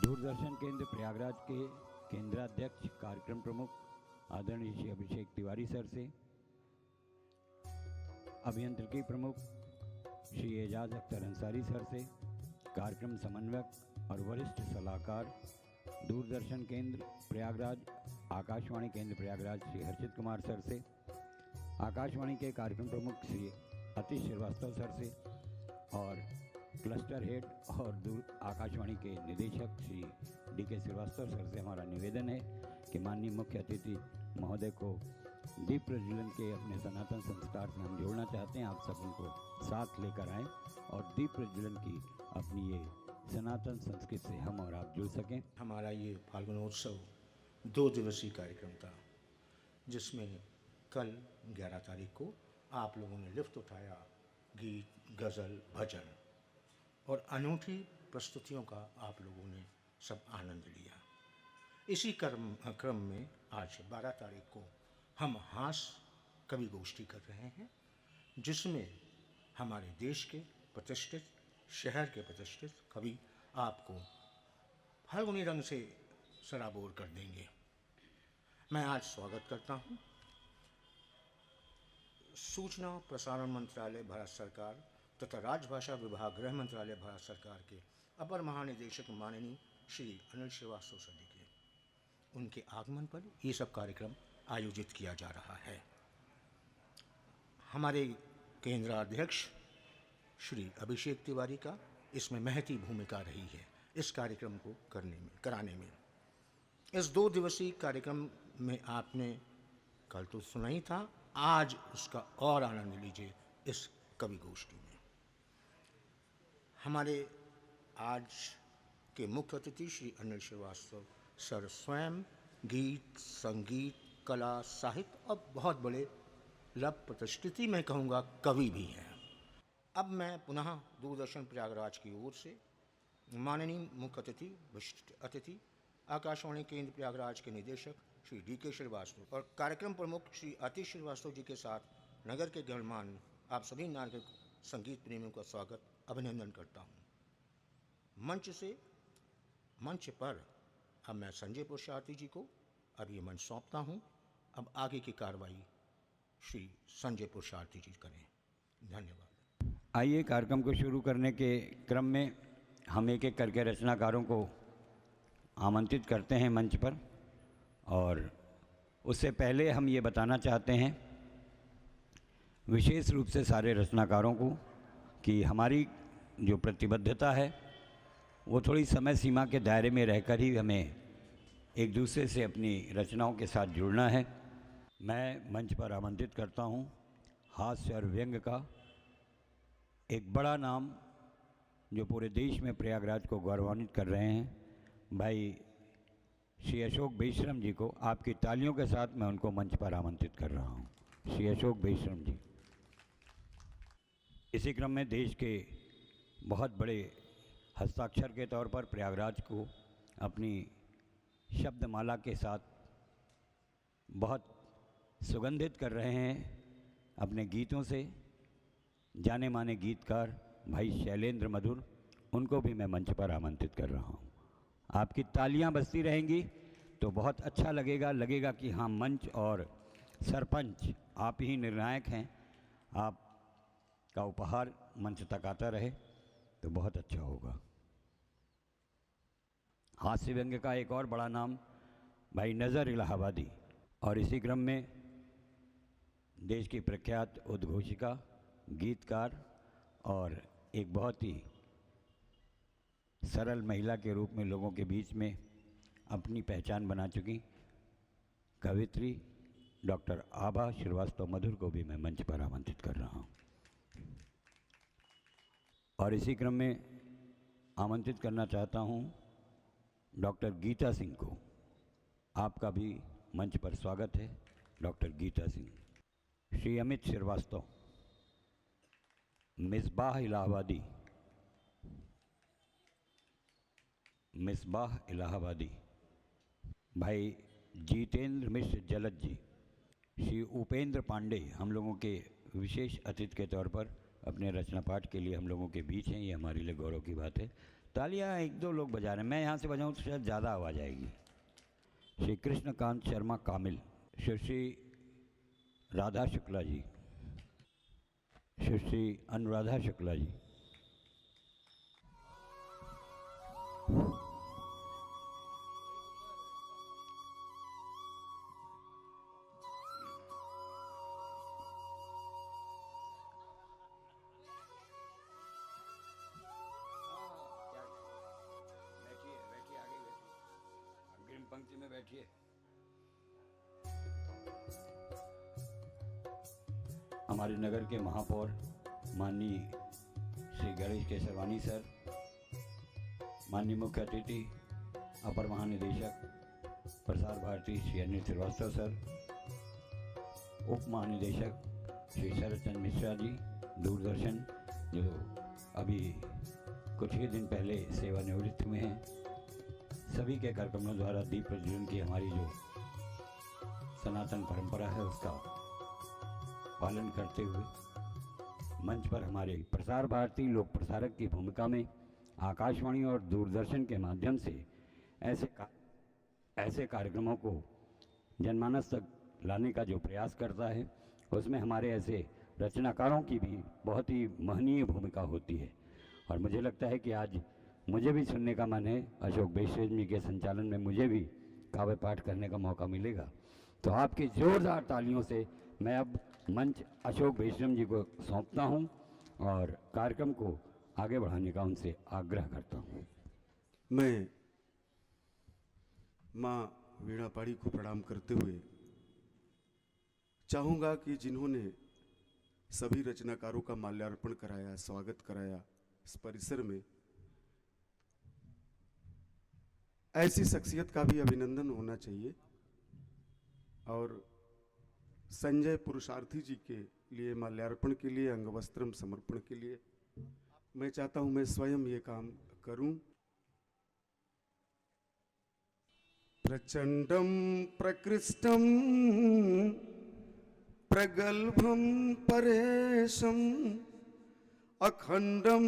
दूरदर्शन केंद्र प्रयागराज के केंद्राध्यक्ष कार्यक्रम प्रमुख आदरणीय श्री अभिषेक तिवारी सर से, अभियंत्रिकी प्रमुख श्री एजाज अख्तर अंसारी सर से, कार्यक्रम समन्वयक और वरिष्ठ सलाहकार दूरदर्शन केंद्र प्रयागराज आकाशवाणी केंद्र प्रयागराज श्री हर्षित कुमार सर से, आकाशवाणी के कार्यक्रम प्रमुख श्री अतीश श्रीवास्तव सर से और क्लस्टर हेड और दूर आकाशवाणी के निदेशक श्री डी.के. श्रीवास्तव सर से हमारा निवेदन है कि माननीय मुख्य अतिथि महोदय को दीप प्रज्वलन के अपने सनातन संस्कार से हम जोड़ना चाहते हैं। आप सब उनको साथ लेकर आएँ और दीप प्रज्वलन की अपनी ये सनातन संस्कृति से हम और आप जुड़ सकें। हमारा ये फाल्गुनोत्सव 2 दिवसीय कार्यक्रम था, जिसमें कल 11 तारीख को आप लोगों ने लुत्फ़ उठाया। गीत, गज़ल, भजन और अनूठी प्रस्तुतियों का आप लोगों ने सब आनंद लिया। इसी क्रम में आज 12 तारीख को हम हास्य कवि गोष्ठी कर रहे हैं, जिसमें हमारे देश के प्रतिष्ठित, शहर के प्रतिष्ठित कवि आपको फाल्गुनी रंग से सराबोर कर देंगे। मैं आज स्वागत करता हूं सूचना प्रसारण मंत्रालय भारत सरकार तथा राजभाषा विभाग गृह मंत्रालय भारत सरकार के अपर महानिदेशक माननीय श्री अनिल श्रीवास्तव सर जी के उनके आगमन पर ये सब कार्यक्रम आयोजित किया जा रहा है। हमारे केंद्राध्यक्ष श्री अभिषेक तिवारी का इसमें महती भूमिका रही है इस कार्यक्रम को कराने में। इस 2 दिवसीय कार्यक्रम में आपने कल तो सुना ही था, आज उसका और आनंद लीजिए इस कवि गोष्ठी में। हमारे आज के मुख्य अतिथि श्री अनिल श्रीवास्तव सर स्वयं गीत, संगीत, कला, साहित्य और बहुत बड़े प्रतिष्ठित मैं कहूँगा कवि भी हैं। अब मैं पुनः दूरदर्शन प्रयागराज की ओर से माननीय मुख्य अतिथि, विशिष्ट अतिथि आकाशवाणी केंद्र प्रयागराज के निदेशक श्री डी.के. श्रीवास्तव और कार्यक्रम प्रमुख श्री अतीश श्रीवास्तव जी के साथ नगर के गणमान्य आप सभी नागरिक संगीत प्रेमियों का स्वागत, अभिनंदन करता हूँ। मंच पर अब मैं संजय पुरुषार्थी जी को अब ये मंच सौंपता हूँ। अब आगे की कार्रवाई श्री संजय पुरुषार्थी जी करें। धन्यवाद। आइए, कार्यक्रम को शुरू करने के क्रम में हम एक एक करके रचनाकारों को आमंत्रित करते हैं मंच पर, और उससे पहले हम ये बताना चाहते हैं विशेष रूप से सारे रचनाकारों को कि हमारी जो प्रतिबद्धता है वो थोड़ी समय सीमा के दायरे में रहकर ही हमें एक दूसरे से अपनी रचनाओं के साथ जुड़ना है। मैं मंच पर आमंत्रित करता हूँ हास्य और व्यंग का एक बड़ा नाम जो पूरे देश में प्रयागराज को गौरवान्वित कर रहे हैं, भाई श्री अशोक बेशरम जी को। आपकी तालियों के साथ मैं उनको मंच पर आमंत्रित कर रहा हूँ। श्री अशोक बेशरम जी। इसी क्रम में देश के बहुत बड़े हस्ताक्षर के तौर पर प्रयागराज को अपनी शब्दमाला के साथ बहुत सुगंधित कर रहे हैं अपने गीतों से जाने माने गीतकार भाई शैलेंद्र मधुर, उनको भी मैं मंच पर आमंत्रित कर रहा हूँ। आपकी तालियां बजती रहेंगी तो बहुत अच्छा लगेगा कि हाँ, मंच और सरपंच आप ही निर्णायक हैं। आप का उपहार मंच तक आता रहे तो बहुत अच्छा होगा। हास्य व्यंग्य का एक और बड़ा नाम भाई नज़र इलाहाबादी, और इसी क्रम में देश की प्रख्यात उद्घोषिका, गीतकार और एक बहुत ही सरल महिला के रूप में लोगों के बीच में अपनी पहचान बना चुकी कवित्री डॉक्टर आभा श्रीवास्तव मधुर को भी मैं मंच पर आमंत्रित कर रहा हूँ। और इसी क्रम में आमंत्रित करना चाहता हूँ डॉक्टर गीता सिंह को। आपका भी मंच पर स्वागत है डॉक्टर गीता सिंह। श्री अमित श्रीवास्तव, मिसबाह इलाहाबादी, मिसबाह इलाहाबादी, भाई जितेंद्र मिश्र जलद जी, श्री उपेंद्र पांडे हम लोगों के विशेष अतिथि के तौर पर अपने रचना पाठ के लिए हम लोगों के बीच हैं, ये हमारे लिए गौरव की बात है। तालियां एक दो लोग बजा रहे हैं, मैं यहाँ से बजाऊँ तो शायद ज़्यादा आवाज़ आएगी। श्री कृष्णकांत शर्मा कामिल, श्री राधा शुक्ला जी, श्री अनुराधा शुक्ला जी, पंक्ति में बैठिए। हमारे नगर के महापौर माननीय श्री गणेश केसरवानी सर, माननीय मुख्य अतिथि अपर महानिदेशक प्रसार भारती श्री अनिल श्रीवास्तव सर, उप महानिदेशक श्री शरद चंद्र मिश्रा जी दूरदर्शन, जो अभी कुछ ही दिन पहले सेवानिवृत्त हुए हैं, सभी के कार्यक्रमों द्वारा दीप प्रज्वलन की हमारी जो सनातन परंपरा है उसका पालन करते हुए मंच पर हमारे प्रसार भारती लोक प्रसारक की भूमिका में आकाशवाणी और दूरदर्शन के माध्यम से ऐसे कार्यक्रमों को जनमानस तक लाने का जो प्रयास करता है, उसमें हमारे ऐसे रचनाकारों की भी बहुत ही महनीय भूमिका होती है। और मुझे लगता है कि आज मुझे भी सुनने का मन है, अशोक वैश्य जी के संचालन में मुझे भी काव्य पाठ करने का मौका मिलेगा। तो आपकी जोरदार तालियों से मैं अब मंच अशोक वैश्य जी को सौंपता हूं और कार्यक्रम को आगे बढ़ाने का उनसे आग्रह करता हूं। मैं माँ वीणा पाड़ी को प्रणाम करते हुए चाहूँगा कि जिन्होंने सभी रचनाकारों का माल्यार्पण कराया, स्वागत कराया इस परिसर में, ऐसी शख्सियत का भी अभिनंदन होना चाहिए। और संजय पुरुषार्थी जी के लिए माल्यार्पण के लिए, अंगवस्त्रम समर्पण के लिए मैं चाहता हूं मैं स्वयं ये काम करूं। प्रचंडम प्रकृष्टम प्रगल्भम परेशम अखंडम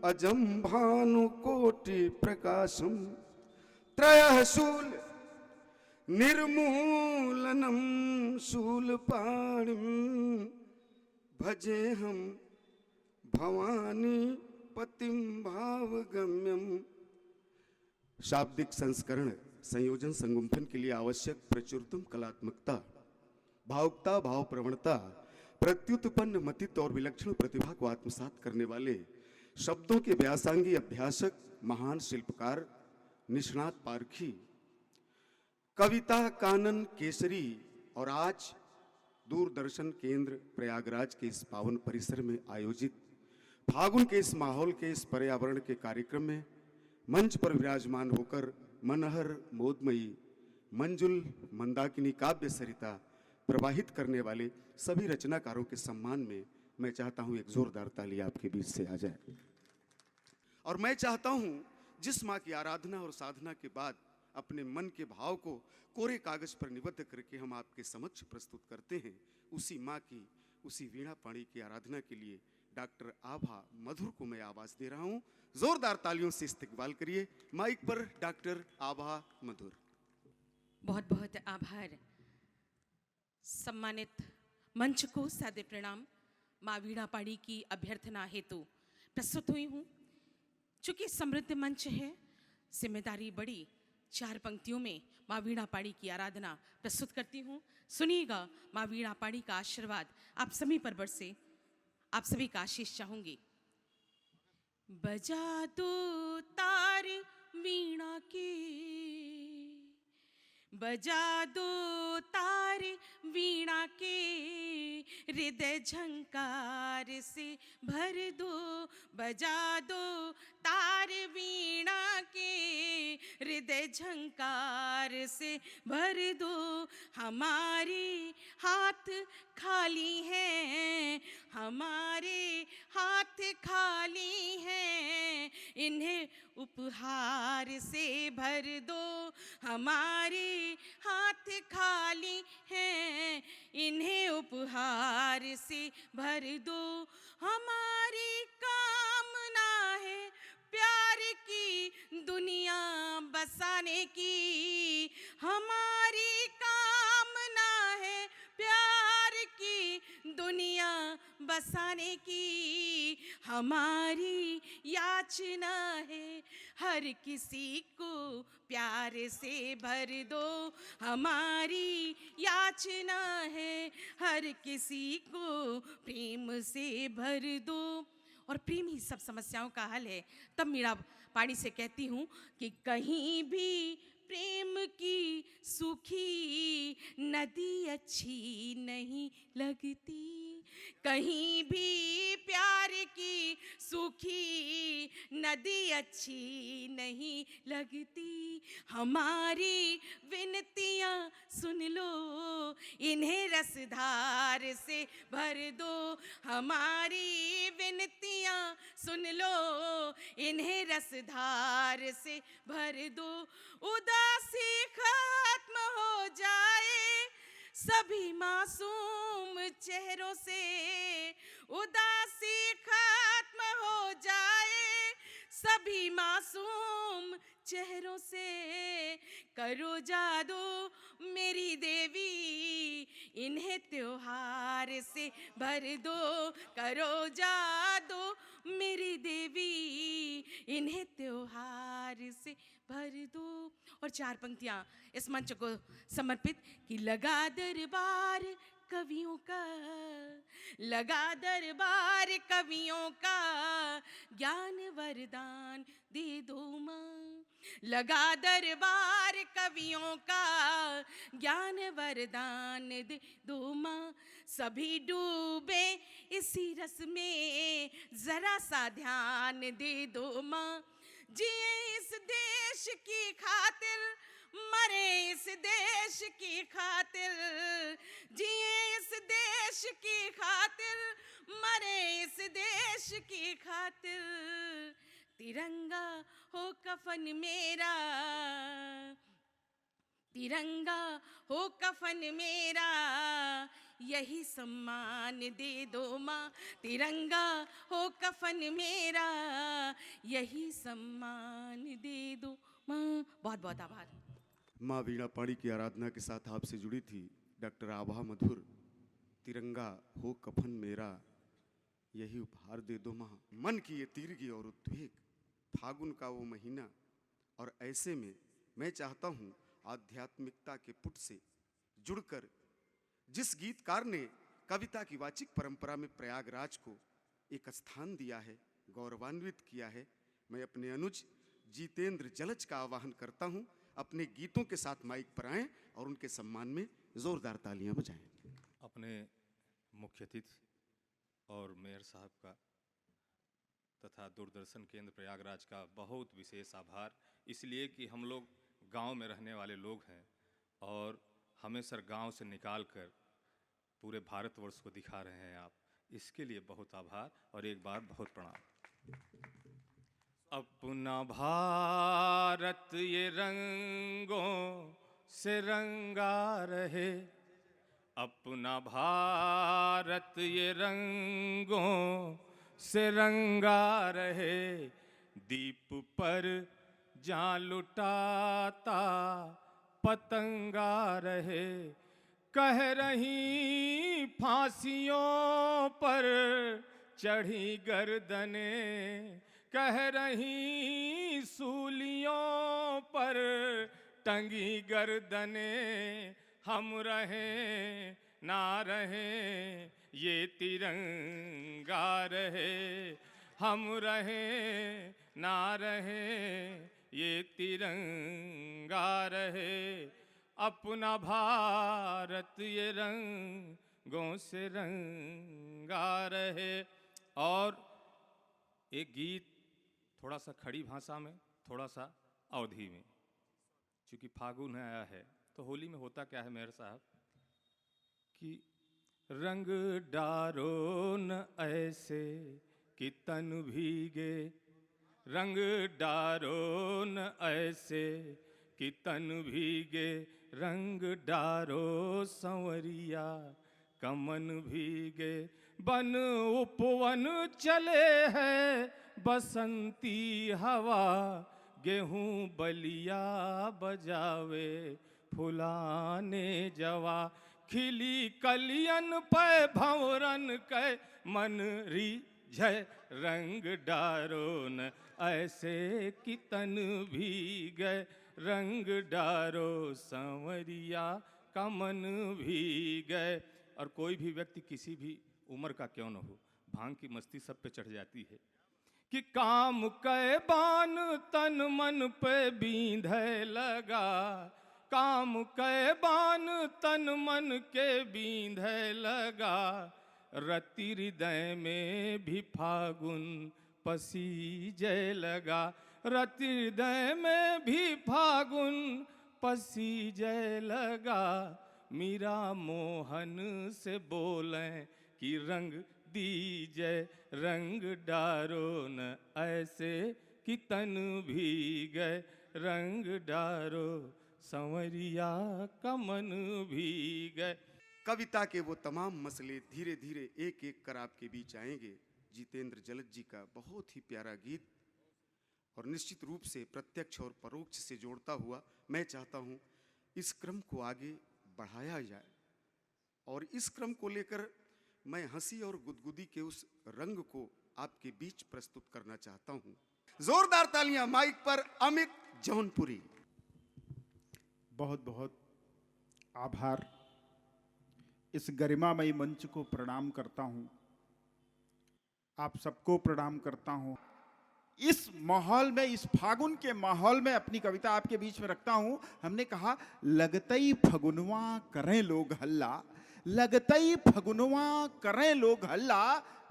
अजम भानुकोटि प्रकाशम त्रयः शूल निर्मूलनम शूलपाणिम भजेहम भवानी पतिम भावगम्यम। शाब्दिक संस्करण, संयोजन, संगुम्फन के लिए आवश्यक प्रचुरतम कलात्मकता, भावुकता, भाव प्रवणता, प्रत्युत्पन्न मतित्व और विलक्षण प्रतिभा को आत्मसात करने वाले शब्दों के व्यासांगी अभ्यासक, महान शिल्पकार, निष्णात पारखी, कविता कानन केसरी और आज दूरदर्शन केंद्र प्रयागराज के इस पावन परिसर में आयोजित फागुन के इस माहौल के, इस पर्यावरण के कार्यक्रम में मंच पर विराजमान होकर मनहर मोदमयी मंजुल मंदाकिनी काव्य सरिता प्रवाहित करने वाले सभी रचनाकारों के सम्मान में मैं चाहता हूं एक जोरदार ताली आपके बीच से आ जाए। और मैं चाहता हूं जिस माँ की आराधना और साधना के बाद अपने मन के भाव को कोरे कागज पर निबद्ध करके हम आपके समक्ष प्रस्तुत करते हैं, उसी माँ की, उसी वीणा पाणी की आराधना के लिए डॉक्टर आभा मधुर को मैं आवाज दे रहा हूं। जोरदार तालियों से इस्तकबाल करिए। माइक पर डॉक्टर आभा मधुर। बहुत बहुत आभार। सम्मानित मंच को सादे प्रणाम। माँ वीणा पाणी की अभ्यर्थना हेतु प्रस्तुत हुई हूँ। चूंकि समृद्ध मंच है, जिम्मेदारी बड़ी, 4 पंक्तियों में माँ वीणा पाणी की आराधना प्रस्तुत करती हूँ। सुनिएगा, माँ वीणा पाणी का आशीर्वाद आप सभी पर बरसे, आप सभी का आशीष चाहूंगी। बजा दो तार वीणा के, बजा दो तार वीणा के, हृदय झंकार से भर दो। बजा दो तार वीणा के, हृदय झंकार से भर दो। हमारे हाथ खाली हैं, हमारे हाथ खाली हैं, इन्हें उपहार से भर दो। हमारे हाथ खाली हैं, इन्हें उपहार से भर दो। हमारी कामना है प्यार की दुनिया बसाने की, हमारी कामना है प्यार की दुनिया बसाने की, हमारी याचना है हर किसी को प्यार से भर दो, हमारी याचना है हर किसी को प्रेम से भर दो। और प्रेम ही सब समस्याओं का हल है। तब मीरा पानी से कहती हूँ कि कहीं भी प्रेम की सूखी नदी अच्छी नहीं लगती, कहीं भी प्यार की सूखी नदी अच्छी नहीं लगती, हमारी विनतियाँ सुन लो इन्हें रसधार से भर दो, हमारी विनतियाँ सुन लो इन्हें रसधार से भर दो। उदासी खत्म हो जाए सभी मासूम चेहरों से, उदासी खत्म हो जाए सभी मासूम चेहरों से, करो जादू मेरी देवी इन्हें त्योहार से भर दो, करो जादू मेरी देवी इन्हें त्योहार से भर दो। और 4 पंक्तियां इस मंच को समर्पित कि लगा दरबार कवियों का, लगा दरबार कवियों का, ज्ञान वरदान दे दो माँ, लगा दरबार कवियों का, ज्ञान वरदान दे दो माँ, सभी डूबे इसी रस में जरा सा ध्यान दे दो माँ, जिए इस देश की खातिर मरे इस देश की खातिर, जिए इस देश की खातिर मरे इस देश की खातिर, तिरंगा हो कफन मेरा, तिरंगा हो कफन मेरा, यही सम्मान दे दो माँ, तिरंगा हो कफन मेरा, यही सम्मान दे दो माँ। बहुत बहुत आभार। माँ वीणा पाणी की आराधना के साथ आपसे जुड़ी थी डॉक्टर आभा मधुर। तिरंगा हो कफन मेरा, यही उपहार दे दो माँ। मन की ये तीरगी और उद्वेग, फागुन का वो महीना, और ऐसे में मैं चाहता हूँ आध्यात्मिकता के पुट से जुड़कर जिस गीतकार ने कविता की वाचिक परंपरा में प्रयागराज को एक स्थान दिया है, गौरवान्वित किया है, मैं अपने अनुज जितेंद्र जलज का आह्वान करता हूँ अपने गीतों के साथ माइक पर आएं और उनके सम्मान में जोरदार तालियां बजाएं। अपने मुख्य अतिथि और मेयर साहब का तथा दूरदर्शन केंद्र प्रयागराज का बहुत विशेष आभार, इसलिए कि हम लोग गांव में रहने वाले लोग हैं और हमें सर गांव से निकाल कर पूरे भारतवर्ष को दिखा रहे हैं आप, इसके लिए बहुत आभार और एक बार बहुत प्रणाम। अपना भारत ये रंगों से रंगा रहे, अपना भारत ये रंगों से रंगा रहे, दीप पर जा लुटाता पतंगा रहे, कह रही फांसियों पर चढ़ी गर्दने, कह रही सूलियों पर टंगी गर्दने, हम रहें ना रहें ये तिरंगा रहे, हम रहें ना रहें ये तिरंगा रहे, अपना भारत ये रंगों से रंगा रहे। और एक गीत थोड़ा सा खड़ी भाषा में, थोड़ा सा अवधी में, क्योंकि फागुन आया है तो होली में होता क्या है मेयर साहब कि रंग डारो न ऐसे कि तन भीगे, रंग डारो न ऐसे कि तन भीगे, रंग डारो संवरिया कमन भीगे, बन उपवन चले हैं बसंती हवा गेहूं बलिया बजावे फुलाने जवा खिली कलियन पे भंवरन के मन रिझै रंग डारो न ऐसे कि तन भी गए रंग डारो संवरिया का मन भी गए। और कोई भी व्यक्ति किसी भी उम्र का क्यों न हो, भांग की मस्ती सब पे चढ़ जाती है कि काम कै बान तन मन पे बींधे लगा, काम कै बान तन मन के बींधे लगा, रति हृदय में भी फागुन पसीजे लगा, रति हृदय में भी फागुन पसीजे लगा। मीरा मोहन से बोले कि रंग दीजे रंग डारो न ऐसे कि तन भी गए रंग डारो संवरिया का मन भी गए। कविता के वो तमाम मसले धीरे धीरे एक एक कर आपके बीच आएंगे। जितेंद्र जलद जी का बहुत ही प्यारा गीत और निश्चित रूप से प्रत्यक्ष और परोक्ष से जोड़ता हुआ मैं चाहता हूं इस क्रम को आगे बढ़ाया जाए और इस क्रम को लेकर मैं हंसी और गुदगुदी के उस रंग को आपके बीच प्रस्तुत करना चाहता हूं। जोरदार तालियां माइक पर अमित जौनपुरी। बहुत बहुत आभार। इस गरिमामयी मंच को प्रणाम करता हूं, आप सबको प्रणाम करता हूं। इस माहौल में, इस फागुन के माहौल में अपनी कविता आपके बीच में रखता हूं। हमने कहा लगतई फगुनवा करें लोग हल्ला, लगतई फगुनवा करें लोग हल्ला,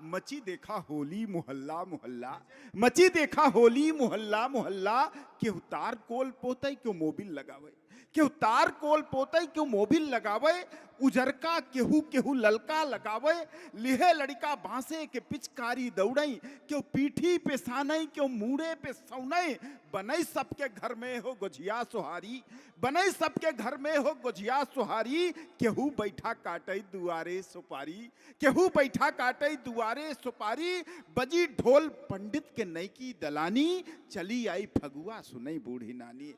मची देखा होली मोहल्ला मोहल्ला, मची देखा होली मोहल्ला मोहल्ला, क्यों तार कोल पोतई क्यों मोबिल लगावे, क्यों तार कोल पोतई क्यों मोबिल लगावे, उजरका केहू केहू ललका लगावे, लिहे लड़का बांसे के पिचकारी दौड़ई, क्यों पीठी पे सानई क्यों मूड़े पे सौनई, बनई सबके घर में हो गुझिया सुहारी, बनई सबके घर में हो गुझिया सुहारी, केहू बैठा काटई दुआरे सुपारी, केहू बैठा काटई दुआरे सुपारी, बजी ढोल पंडित के नई की दलानी, चली आई फगुआ सुनई बूढ़ी नानी,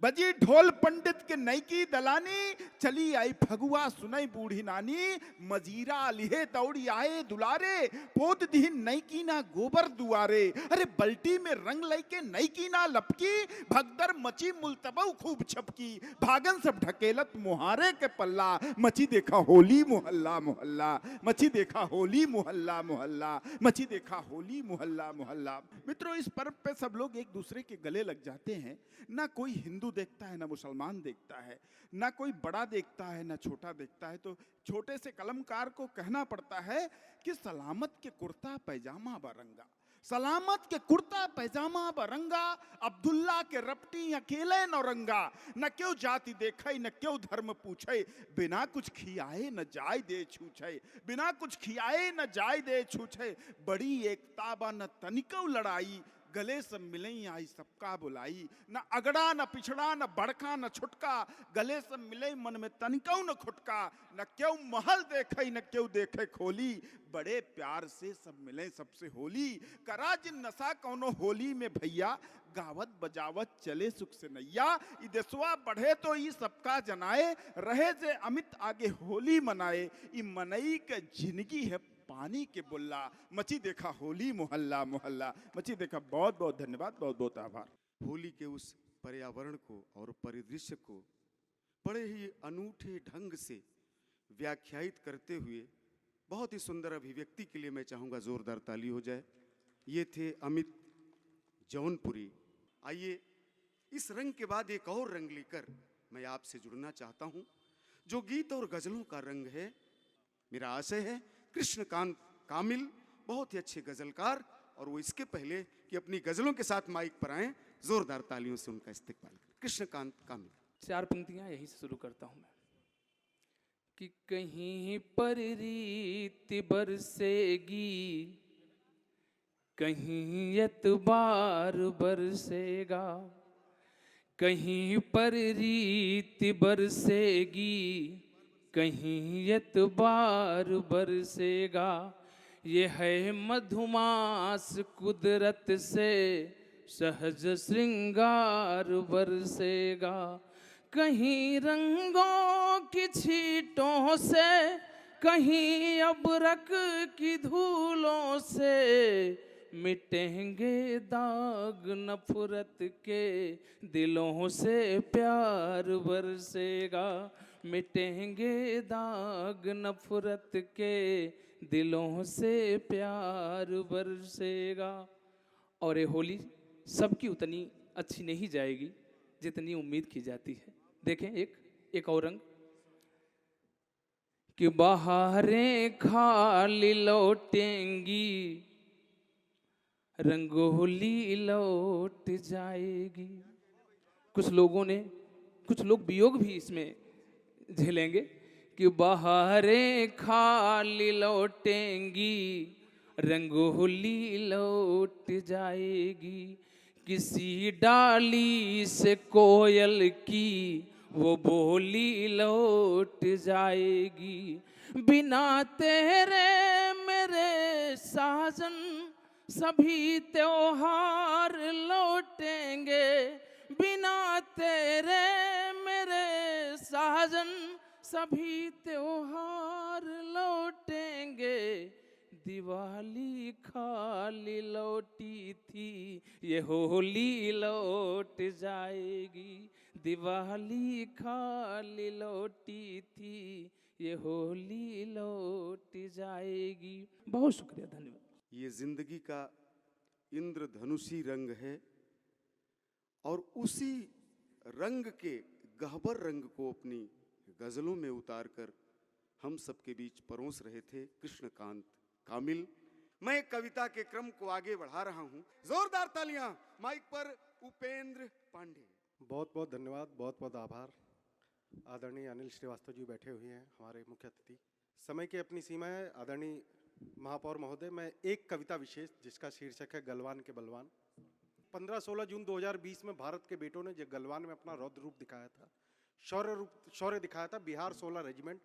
बजी ढोल पंडित के नई की दलानी, चली आई फगुआ सुनई बूढ़ी नानी, मजीरा लिहे दौड़ी आए दुलारे, पोत दीन नई की ना गोबर दुआरे, अरे बल्टी में रंग लई के नई की ना लपकी, भगदर मची मुलतबऊ खूब छपकी, भागन सब ढकेलत मुहारे के पल्ला, मची देखा होली मोहल्ला मोहल्ला, मची देखा होली मोहल्ला मोहल्ला, मची देखा होली मोहल्ला मोहल्ला। मित्रों, इस पर्व पे सब लोग एक दूसरे के गले लग जाते हैं। ना कोई हिंदू देखता है, ना मुसलमान देखता है, ना कोई बड़ा देखता है, ना छोटा देखता है। तो छोटे से कलमकार को कहना पड़ता है कि सलामत के कुर्ता पैजामा बरंगा, सलामत के कुर्ता पैजामा बरंगा, अब्दुल्ला के रपटी अकेले नौरंगा, न क्यों जाति देखे न क्यों धर्म पूछे, बिना कुछ खियाए न जाय दे छूछे, बिना कुछ खियाए न जाय दे छूछे, बड़ी एकता बा न तनिको लड़ाई, गले सब मिलई आई सबका बुलाई, न अगड़ा न पिछड़ा न बड़का न छुटका, गले सब मिलई मन में तनिकौ न खुटका, न क्यों महल देखे न क्यों देखे खोली, बड़े प्यार से सब मिले सबसे होली, करा जिन नशा कौनो होली में भैया, गावत बजावत चले सुख से नैया, ई देशवा बढ़े तो ई सबका जनाए, रहे जे अमित आगे होली मनाए, ई मनई के जिंदगी है पानी के बुल्ला, मची देखा होली मोहल्ला मोहल्ला, मची देखा। बहुत बहुत धन्यवाद, बहुत बहुत आभार। होली के उस पर्यावरण को और परिदृश्य को बड़े ही अनूठे ढंग से व्याख्यायित करते हुए बहुत ही सुंदर अभिव्यक्ति के लिए मैं चाहूँगा जोरदार ताली हो जाए। ये थे अमित जौनपुरी। आइए इस रंग के बाद एक और रंग लेकर मैं आपसे जुड़ना चाहता हूँ, जो गीत और गजलों का रंग है। मेरा आशय है कृष्णकांत कामिल बहुत ही अच्छे गजलकार, और वो इसके पहले कि अपनी गजलों के साथ माइक पर आए, जोरदार तालियों से उनका इस्तकबाल करें। कृष्णकांत कामिल। 4 पंक्तियां यहीं से शुरू करता हूं मैं कि कहीं पर रीत बरसेगी, कहीं एतबार बरसेगा, कहीं पर रीत बरसेगी, कहीं एतबार बरसेगा, ये है मधुमास कुदरत से सहज श्रृंगार बरसेगा। कहीं रंगों की छींटों से, कहीं अबरक की धूलों से मिटेंगे दाग नफरत के, दिलों से प्यार बरसेगा। मिटेंगे दाग नफरत के, दिलों से प्यार बरसेगा। और ये होली सबकी उतनी अच्छी नहीं जाएगी जितनी उम्मीद की जाती है। देखें एक और रंग कि बहारें खाली लौटेंगी, रंगोली लौट जाएगी। कुछ लोग वियोग भी इसमें झेलेंगे कि बहारें खाली लौटेंगी, रंगोली लौट जाएगी। किसी डाली से कोयल की वो बोली लौट जाएगी। बिना तेरे मेरे साजन सभी त्योहार लौटेंगे। बिना तेरे मेरे साजन सभी त्योहार लौटेंगे। दिवाली खाली लौटी थी, ये होली लौट जाएगी। दिवाली खाली लौटी थी, ये होली लौट जाएगी। बहुत शुक्रिया, धन्यवाद। ये जिंदगी का इंद्रधनुषी रंग है और उसी रंग के गहबर रंग को अपनी गजलों में उतारकर हम सबके बीच परोस रहे थे कृष्णकांत कामिल। मैं कविता के क्रम को आगे बढ़ा रहा हूं। जोरदार तालियां माइक पर उपेंद्र पांडे। बहुत बहुत धन्यवाद, बहुत बहुत आभार। आदरणीय अनिल श्रीवास्तव जी बैठे हुए हैं हमारे मुख्य अतिथि। समय की अपनी सीमा है। आदरणीय महापौर महोदय, मैं एक कविता विशेष जिसका शीर्षक है गलवान के बलवान। 15-16 जून 2020 में भारत के बेटों ने जो गलवान में अपना रौद्र रूप दिखाया था, शौर्य दिखाया था। बिहार 16 रेजिमेंट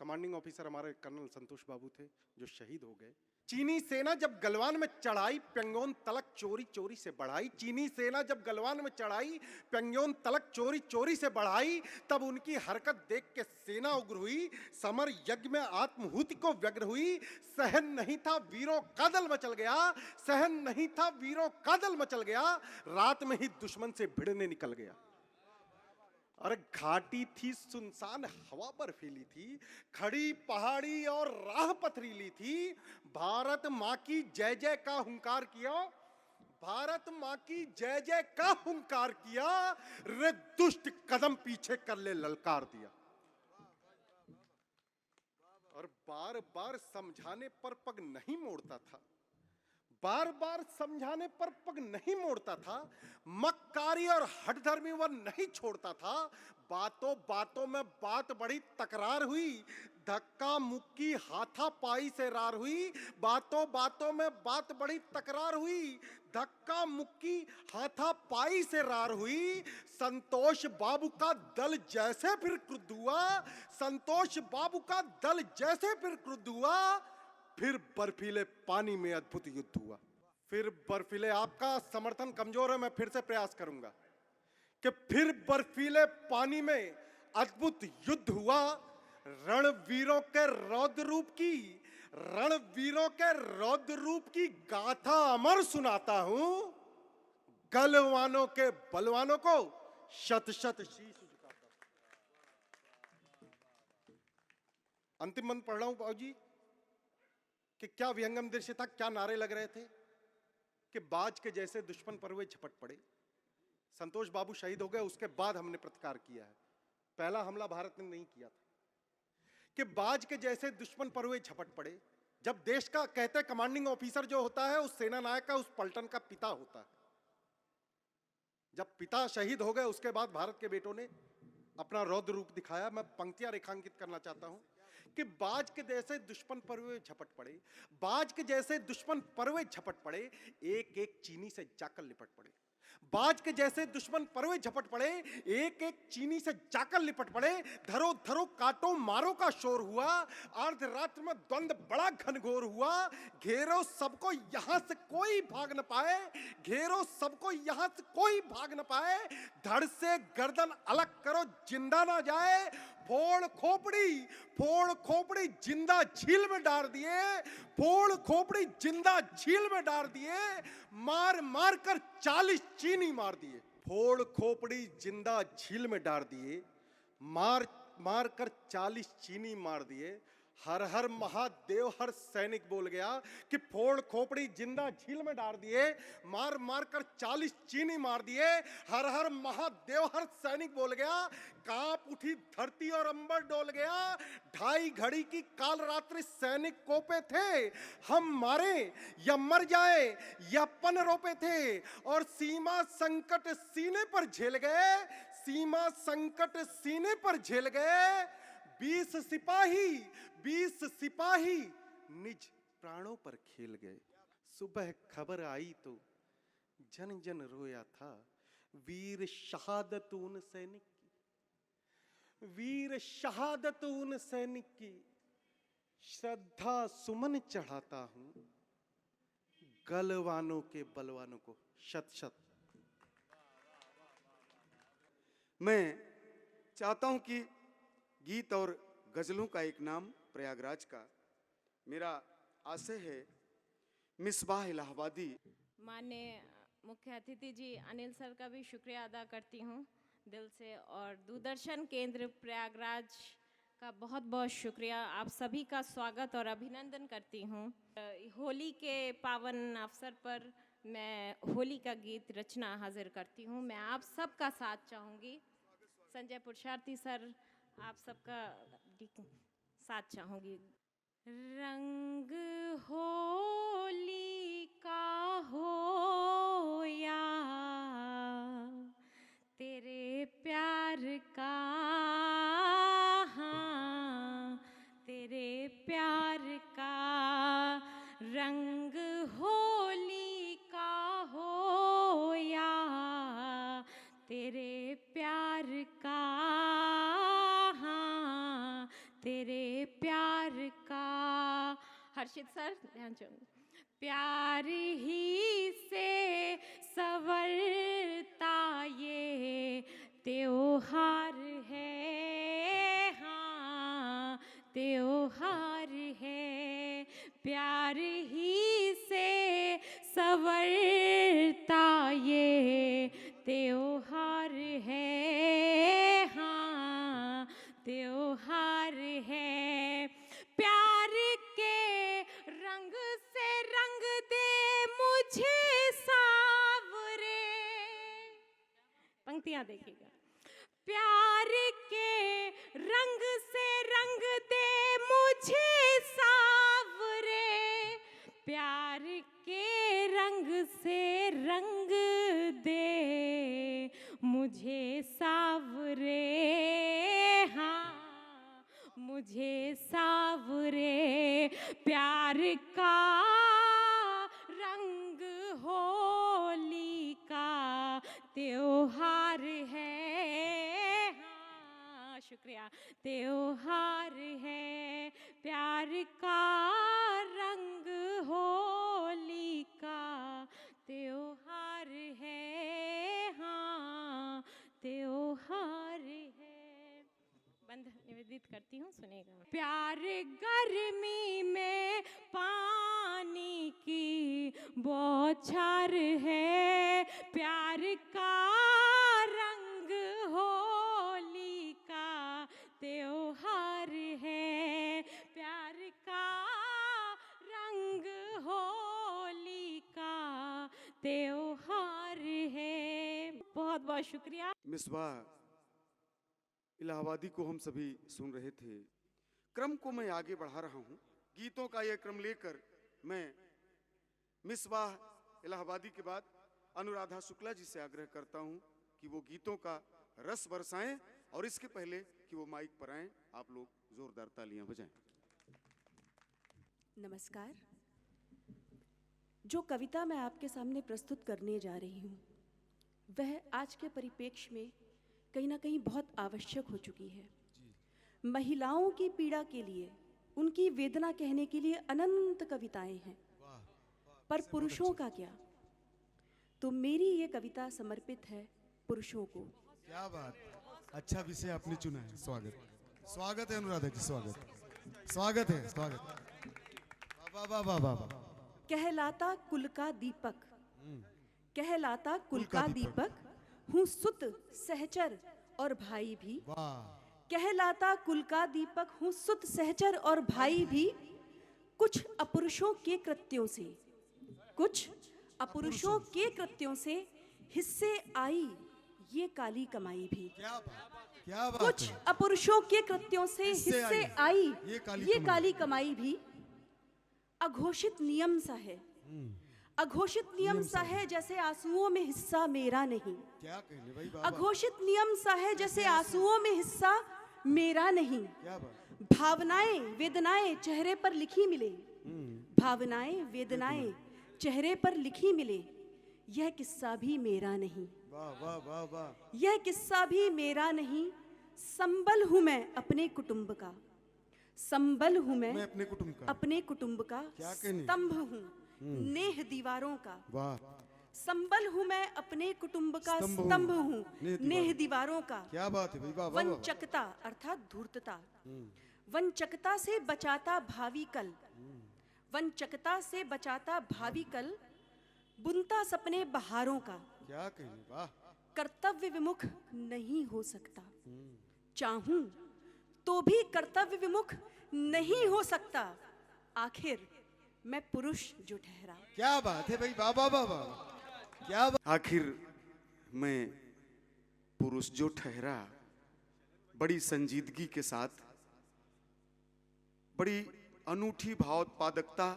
कमांडिंग ऑफिसर हमारे कर्नल संतोष बाबू थे जो शहीद हो गए। चीनी सेना जब गलवान में चढ़ाई, प्यंगोन तलक चोरी चोरी से बढ़ाई। चीनी सेना जब गलवान में चढ़ाई, प्यंगोन तलक चोरी चोरी से बढ़ाई। तब उनकी हरकत देख के सेना उग्र हुई, समर यज्ञ में आत्महुति को व्यग्र हुई। सहन नहीं था वीरों का दल मचल गया, सहन नहीं था वीरों का दल मचल गया। रात में ही दुश्मन से भिड़ने निकल गया। और घाटी थी सुनसान, हवा बर्फीली थी, खड़ी पहाड़ी और राह पथरीली थी। भारत माँ की जय जय का हुंकार किया, भारत माँ की जय जय का हुंकार किया। रे दुष्ट कदम पीछे कर ले ललकार दिया। और बार बार समझाने पर पग नहीं मोड़ता था, बार बार समझाने पर पग नहीं मोड़ता था। मक्कारी और हठधर्मी वह नहीं छोड़ता था। बातों बातों में बात बड़ी तकरार हुई, धक्का मुक्की हाथापाई से रार हुई। बातों बातों में बात बड़ी तकरार हुई, धक्का मुक्की हाथापाई से रार हुई। संतोष बाबू का दल जैसे फिर क्रुद्ध हुआ, संतोष बाबू का दल जैसे फिर क्रुद्ध हुआ। फिर बर्फीले पानी में अद्भुत युद्ध हुआ। फिर बर्फीले, आपका समर्थन कमजोर है, मैं फिर से प्रयास करूंगा कि फिर बर्फीले पानी में अद्भुत युद्ध हुआ। रणवीरों के रौद्र रूप की, रणवीरों के रौद्र रूप की गाथा अमर सुनाता हूं। गलवानों के बलवानों को शत शत शीश झुकाता हूं। अंतिम मंत्र पढ़ रहा हूं बाबूजी कि क्या विहंगम दृश्य था, क्या नारे लग रहे थे कि बाज के जैसे दुश्मन पर हुए झपट पड़े। संतोष बाबू शहीद हो गए, उसके बाद हमने प्रतिकार किया है। पहला हमला भारत ने नहीं किया था। कि बाज के जैसे दुश्मन पर हुए झपट पड़े। जब देश का कहते कमांडिंग ऑफिसर जो होता है उस सेना नायक का, उस पलटन का पिता होता है। जब पिता शहीद हो गए उसके बाद भारत के बेटों ने अपना रौद्र रूप दिखाया। मैं पंक्तियां रेखांकित करना चाहता हूं कि बाज के जैसे दुश्मन पर हुए झपट पड़े, बाज के जैसे दुश्मन पर हुए झपट पड़े, एक एक चीनी से जाकर लिपट पड़े। बाज के जैसे दुश्मन परवे झपट पड़े, एक एक चीनी से जाकर लिपट पड़े। धरो धरो काटो मारो का शोर हुआ, अर्धरात्र में द्वंद बड़ा घनघोर हुआ। घेरो सबको यहां से कोई भाग न पाए, घेरो सबको यहां से कोई भाग न पाए। धड़ से गर्दन अलग करो जिंदा ना जाए। फोड़ खोपड़ी जिंदा झील में डाल दिए, फोड़ खोपड़ी जिंदा झील में डाल दिए। मार मार कर 40 चीनी मार दिए। फोड़ खोपड़ी जिंदा झील में डाल दिए, मार मार कर 40 चीनी मार दिए। हर हर महादेव हर सैनिक बोल गया कि फोड़ खोपड़ी जिंदा झील में डाल दिए, मार मार कर 40 चीनी मार दिए। हर हर महादेव हर सैनिक बोल गया। कांप उठी धरती और अंबर डोल गया। 2:30 घड़ी की काल रात्रि सैनिक कोपे थे, हम मारे या मर जाए या पन रोपे थे। और सीमा संकट सीने पर झेल गए, सीमा संकट सीने पर झेल गए। 20 सिपाही निज प्राणों पर खेल गए। सुबह खबर आई तो जन जन रोया था, वीर शहादत उन सैनिक की, वीर शहादत उन सैनिक की। श्रद्धा सुमन चढ़ाता हूं गलवानों के बलवानों को। शत शत। मैं चाहता हूं कि गीत और गजलों का एक नाम प्रयागराज का मेरा आशय है मिसबाह इलाहाबादी। माननीय मुख्य अतिथि जी अनिल सर का भी शुक्रिया अदा करती हूँ दिल से, और दूरदर्शन केंद्र प्रयागराज का बहुत बहुत शुक्रिया। आप सभी का स्वागत और अभिनंदन करती हूँ। होली के पावन अवसर पर मैं होली का गीत रचना हाजिर करती हूँ। मैं आप सबका साथ चाहूँगी। संजय पुरुषार्थी सर, आप सबका साथ चाहूँगी। रंग होली का होया, तेरे प्यार का, हाँ तेरे प्यार का। रंग होली का होया, तेरे प्यार का, हाँ तेरे प्यार का। हर्षित सर ध्यान चाहूँगी। प्यार ही से सवरता ये त्योहार है, हाँ त्योहार है। प्यार ही से सवरता ये त्योहार है, हाँ त्योहार है। प्यार के रंग से रंग दे मुझे सावरे। पंक्तियां देखिएगा। प्यार के रंग से रंग दे मुझे सावरे। प्यार के रंग से रंग दे मुझे सावरे, हाँ मुझे सावरे। प्यार का रंग होली का त्योहार है, हाँ शुक्रिया। त्योहार है प्यार का रंग होली का त्योहार है, हाँ त्योहार है। बंद निवेदित करती हूँ, सुनेगा। प्यार गर्मी में पानी की बौछार है। प्यार का रंग होली का त्योहार है। प्यार का रंग होली का त्योहार है। बहुत बहुत शुक्रिया। मिसबाह इलाहाबादी को हम सभी सुन रहे थे। क्रम को मैं आगे बढ़ा रहा हूं। गीतों का यह क्रम लेकर मैं मिसबाह इलाहाबादी के बाद अनुराधा शुक्ला जी से आग्रह करता हूं कि वो गीतों का रस बरसाएं, और इसके पहले कि वो माइक पर आएं, आप लोग जोरदार तालियां बजाएं। नमस्कार। जो कविता मैं आपके सामने प्रस्तुत करने जा रही हूँ वह आज के परिप्रेक्ष्य में कहीं ना कहीं बहुत आवश्यक हो चुकी है। महिलाओं की पीड़ा के लिए, उनकी वेदना कहने के लिए अनंत कविताएं हैं, पर पुरुषों का क्या? तो मेरी ये कविता समर्पित है पुरुषों को। क्या बात, अच्छा विषय आपने चुना है। स्वागत, स्वागत है अनुराधा जी, स्वागत है, स्वागत। वाह वाह वाह वाह वाह। कहलाता कुल का दीपक, कहलाता कुल का दीपक, हूँ सुत सहचर और भाई भी। कहलाता कुल का दीपक हूँ सुत सहचर और भाई भी। कुछ अपुरुषों के कृत्यों से, कुछ अपुरुषों के कृत्यों से हिस्से आई ये काली कमाई भी। क्या बात, क्या बात। कुछ अपुरुषों के कृत्यों से हिस्से आई ये काली कमाई भी। अघोषित नियम सा है, अघोषित नियम सा है जैसे आंसुओं में हिस्सा मेरा नहीं। क्या कहने भाई बाबा। अघोषित नियम सा है जैसे आंसुओं में हिस्सा मेरा नहीं। क्या बात। भावनाएं वेदनाएं चेहरे पर लिखी मिले, भावनाएं वेदनाएं चेहरे पर लिखी मिले, यह किस्सा भी मेरा नहीं। वाह वाह वाह वाह। यह किस्सा भी मेरा नहीं। संबल हूं मैं अपने कुटुंब का, संबल हूं मैं अपने कुटुंब का, अपने कुटुंब का। स्तंभ हूं नेह दीवारों का। वाह। संबल हूं मैं अपने कुटुंब का, स्तंभ हूं नेह दीवारों का। क्या बात है भाई बाबा। वंचकता अर्थात धूर्तता, वंचकता से बचाता भावी कल, वंचकता से बचाता भावी कल। बुनता सपने बहारों का। क्या कहने, वाह। कर्तव्य विमुख नहीं हो सकता, चाहूं तो भी कर्तव्य विमुख नहीं हो सकता। आखिर मैं पुरुष जो ठहरा। क्या बात है भाई बाबा बाबा, क्या बात। आखिर मैं पुरुष जो ठहरा, बड़ी संजीदगी के साथ, बड़ी अनूठी भावोत्पादकता,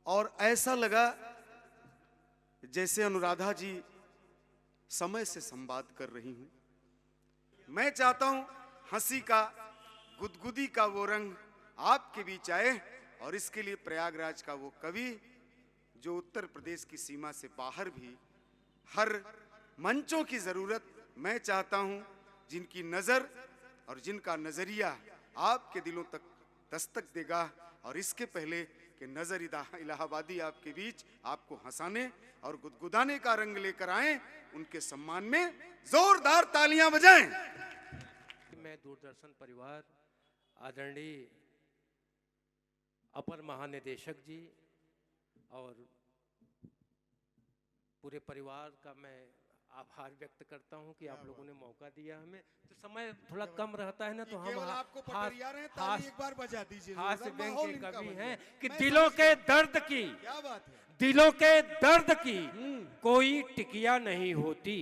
और ऐसा लगा जैसे अनुराधा जी समय से संवाद कर रही हूं। मैं चाहता हूं हंसी का, गुदगुदी का वो रंग आपके बीच आए, और इसके लिए प्रयागराज का वो कवि जो उत्तर प्रदेश की सीमा से बाहर भी हर मंचों की जरूरत मैं चाहता हूं, जिनकी नजर और जिनका नजरिया आपके दिलों तक दस्तक देगा। और इसके पहले कि नजर इलाहाबादी आपके बीच आपको हंसाने और गुदगुदाने का रंग लेकर आए, उनके सम्मान में जोरदार तालियां बजाएं। मैं दूरदर्शन परिवार आदरणीय अपर महानिदेशक जी और पूरे परिवार का मैं आभार व्यक्त करता हूं कि आप लोगों ने मौका दिया हमें। तो समय थोड़ा कम रहता है ना, तो हम हास्य व्यंग के कवि हैं कि दिलों के दर्द की, दिलों के दर्द की कोई टिकिया नहीं होती,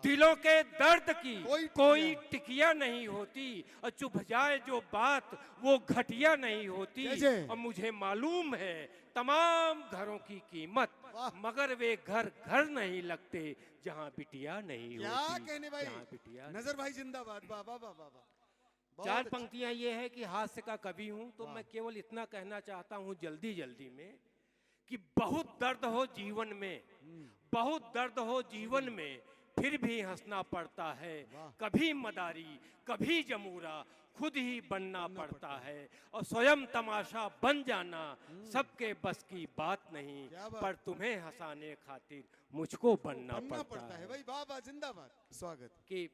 दिलों के दर्द की कोई टिकिया नहीं होती, और चुभ जाए जो बात वो घटिया नहीं होती। और मुझे मालूम है तमाम घरों की कीमत, मगर वे घर घर नहीं लगते जहां बिटिया नहीं होती। क्या कहने भाई, जहां बिटिया नजर भाई जिंदाबाद। बाबा बाबा। चार पंक्तियां ये है कि हास्य का कवि हूं, तो मैं केवल इतना कहना चाहता हूं जल्दी जल्दी में कि बहुत दर्द हो जीवन में, बहुत दर्द हो जीवन में, फिर भी हंसना पड़ता है। कभी मदारी कभी जमूरा खुद ही बनना पड़ता है, और स्वयं तमाशा बन जाना सबके बस की बात नहीं, पर तुम्हें हंसाने खातिर मुझको बनना पड़ता है। भाई बाबा जिंदाबाद। स्वागत। कि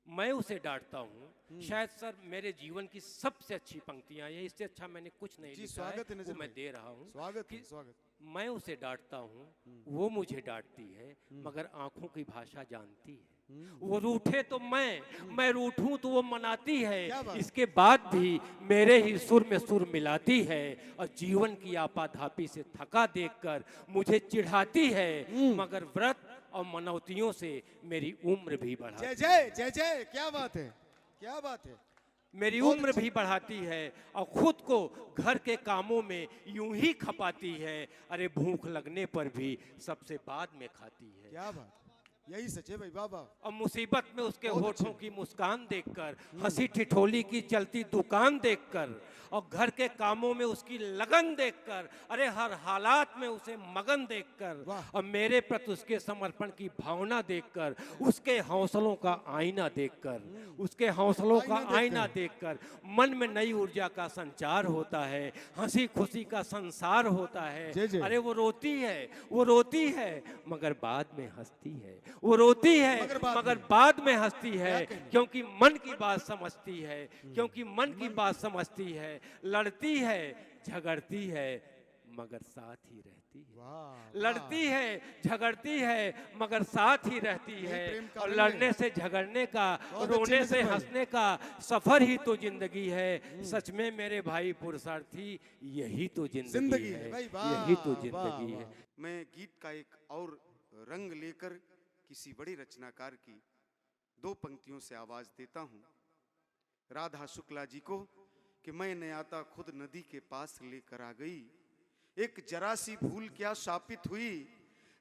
मैं उसे डांटता हूँ, शायद सर मेरे जीवन की सबसे अच्छी पंक्तियां ये, इससे अच्छा मैंने कुछ नहीं लिखा है, वो मैं दे रहा हूँ। स्वागत। मैं उसे डांटता हूँ, वो मुझे डांटती है, मगर आंखों की भाषा जानती है। वो रूठे तो मैं रूठूं तो वो मनाती है, इसके बाद भी मेरे ही सुर में सुर मिलाती है, और जीवन की आपाधापी से थका देखकर मुझे चिढ़ाती है, मगर व्रत और मनौतियों से मेरी उम्र भी बढ़ाती है। जय जय, क्या बात है, क्या बात है। मेरी उम्र भी बढ़ाती है, और खुद को घर के कामों में यूं ही खपाती है, अरे भूख लगने पर भी सबसे बाद में खाती है। क्या बात, यही सच है भाई बाबा। और मुसीबत में उसके होठों की मुस्कान देखकर, हंसी ठिठोली की चलती दुकान देखकर, और घर के कामों में उसकी लगन देखकर, अरे हर हालात में उसे मगन देखकर, और मेरे प्रति उसके समर्पण की भावना देखकर, उसके हौसलों का आईना देखकर, उसके हौसलों का आईना देखकर मन में नई ऊर्जा का संचार होता है, हंसी खुशी का संसार होता है। अरे वो रोती है मगर बाद में हंसती है, वो रोती है मगर बाद में हंसती है, क्योंकि मन की बात समझती है, क्योंकि मन की बात समझती है। लड़ती है झगड़ती है मगर साथ ही रहती है, लड़ती है झगड़ती है मगर साथ ही रहती है। और लड़ने से झगड़ने का, रोने से हंसने का सफर ही तो जिंदगी है। सच में मेरे भाई पुरुषार्थी, यही तो जिंदगी है, यही तो जिंदगी है। मैं गीत का एक और रंग लेकर किसी बड़े रचनाकार की दो पंक्तियों से आवाज देता हूं। राधा शुक्ला जी को कि मैं न आता खुद नदी के पास लेकर आ गई, एक जरा सी भूल क्या शापित हुई,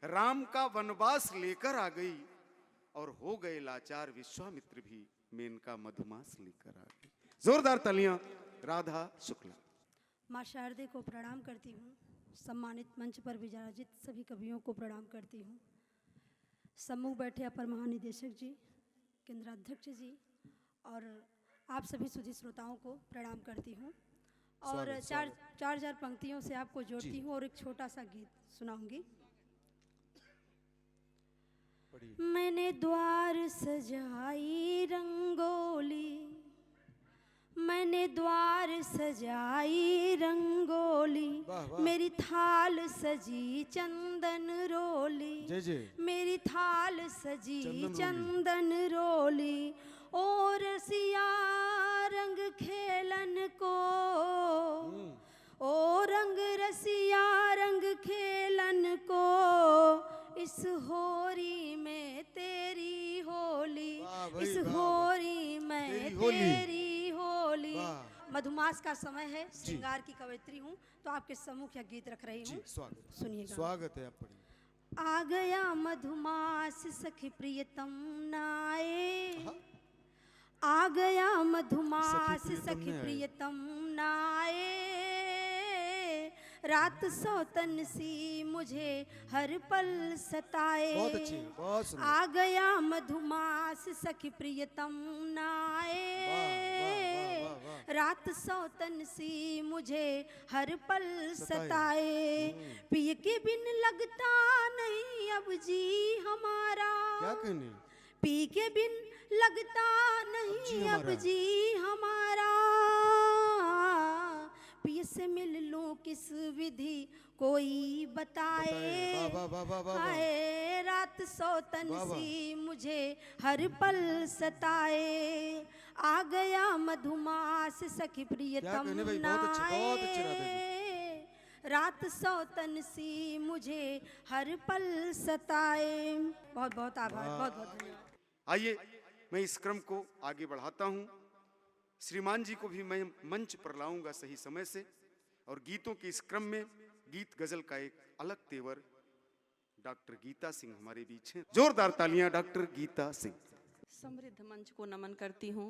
राम का वनवास लेकर आ गई, और हो गए लाचार विश्वामित्र भी मेनका मधुमास लेकर आ गई। जोरदार तालियां राधा शुक्ला। माँ शारदे को प्रणाम करती हूँ, सम्मानित मंच पर विराजित सभी कवियों को प्रणाम करती हूँ, सम्मुख बैठे अपर महानिदेशक जी, केंद्राध्यक्ष जी और आप सभी सुधी श्रोताओं को प्रणाम करती हूँ। और चार पंक्तियों से आपको जोड़ती हूँ और एक छोटा सा गीत सुनाऊंगी। मैंने द्वार सजाई रंगोली, मैंने द्वार सजाई रंगोली, मेरी थाल सजी चंदन रोली, मेरी थाल सजी चंदन रोली, और रसिया रंग खेलन को, ओ रंग रसिया रंग खेलन को, इस होरी में तेरी होली, इस होरी में तेरी होली। मधुमास का समय है, श्रृंगार की कवयित्री हूँ, तो आपके सम्मुख यह गीत रख रही हूँ, सुनिएगा। स्वागत है आप। आ गया मधुमास सखी प्रियतम नाए, आ गया मधुमास सखी प्रियतम नाए, रात सौतन सी मुझे हर पल सताए। बहुत अच्छी, बहुत आ गया मधुमास सखी प्रियतम नाए, रात सौतन सी मुझे हर पल सताए, पिए के बिन लगता नहीं अब जी हमारा, क्या कहने, पी के बिन लगता नहीं अब जी हमारा, पिए से मिल लूं किस विधि कोई बताए, हाय रात सौतन सी मुझे हर पल सताए, आ गया मधुमास सखी प्रियतम नाए, रात सौतन सी मुझे हर पल सताए। बहुत बहुत आभार, बहुत बहुत धन्यवाद। आइए मैं इस क्रम को आगे बढ़ाता हूं। श्रीमान जी को भी मैं मंच पर लाऊंगा सही समय से, और गीतों के इस क्रम में गीत गजल का एक अलग तेवर डॉक्टर गीता सिंह हमारे बीच हैं। जोरदार तालियां डॉक्टर गीता सिंह। समृद्ध मंच को नमन करती हूँ,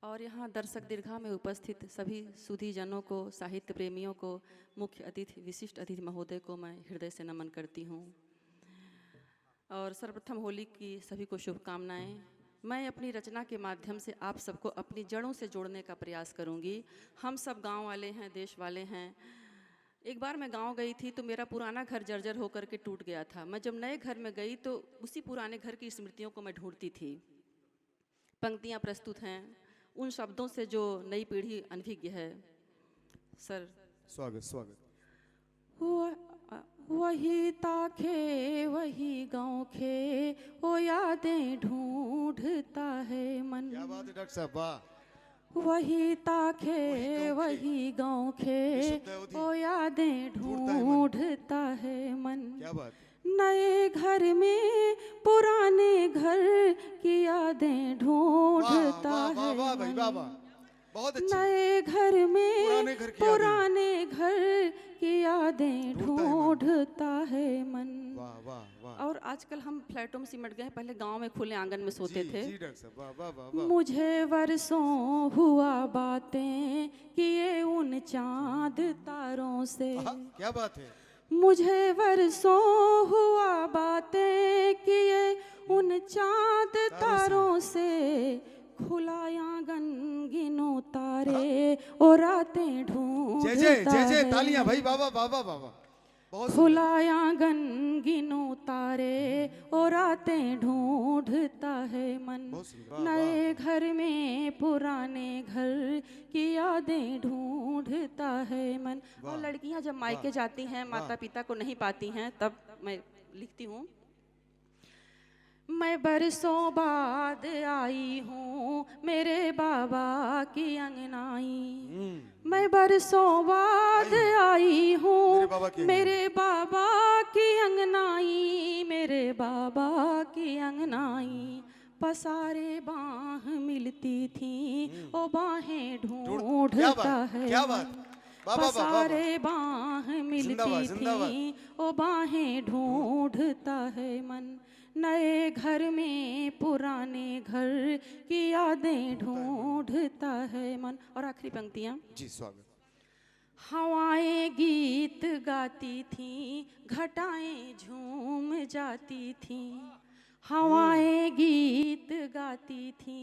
और यहाँ दर्शक दीर्घा में उपस्थित सभी सुधी जनों को, साहित्य प्रेमियों को, मुख्य अतिथि विशिष्ट अतिथि महोदय को मैं हृदय से नमन करती हूँ। और सर्वप्रथम होली की सभी को शुभकामनाएं। मैं अपनी रचना के माध्यम से आप सबको अपनी जड़ों से जोड़ने का प्रयास करूंगी। हम सब गांव वाले हैं, देश वाले हैं। एक बार मैं गांव गई थी तो मेरा पुराना घर जर्जर होकर के टूट गया था। मैं जब नए घर में गई तो उसी पुराने घर की स्मृतियों को मैं ढूंढती थी। पंक्तियां प्रस्तुत हैं उन शब्दों से जो नई पीढ़ी अनभिज्ञ है। सर स्वागत स्वागत। वही ताखे वही गाँव खे, वो यादें ढूंढता है मन। क्या बात है डॉक्टर साहब, वाह। वही ताखे वही गाँव खे, वो यादें ढूंढता है मन। क्या बात। नए घर में पुराने घर की यादें ढूंढता है मन। बहुत अच्छी। नए घर में पुराने घर की यादें ढूंढता है मन। वाह वाह वाह। और आजकल हम फ्लैटों में सिमट गए, पहले गांव में खुले आंगन में सोते थे। जी डॉक्टर साहब, वाह वाह वाह वाह। मुझे वर्षों हुआ बातें किए उन चांद तारों से। क्या बात है। मुझे वर्षों हुआ बातें किए उन चांद तारों से, खुला आंगन गिनो तारे और रातें ढूंढता जय है। तालियां भाई, वाह वाह वाह वाह वाह। खुला आंगन गिनो तारे और रातें ढूंढता है मन। नए घर में पुराने घर की यादें ढूंढता है मन। और लड़कियां जब मायके जाती हैं, माता पिता को नहीं पाती हैं, तब मैं लिखती हूँ, मैं बरसों बाद आई हूँ मेरे बाबा की अंगनाई। मैं बरसों बाद आई हूँ मेरे बाबा की अंगनाई, मेरे बाबा की अंगनाई। पसारे बाह मिलती थी ओ बाहें ढूंढता है मन। पसारे बाह मिलती थी ओ बाहें ढूंढता है मन। नए घर में पुराने घर की यादें ढूंढता है मन। और आखिरी पंक्तियाँ जी, स्वागत। हवाएं गीत गाती थी, घटाएं झूम जाती थी। हवाएं गीत गाती थी,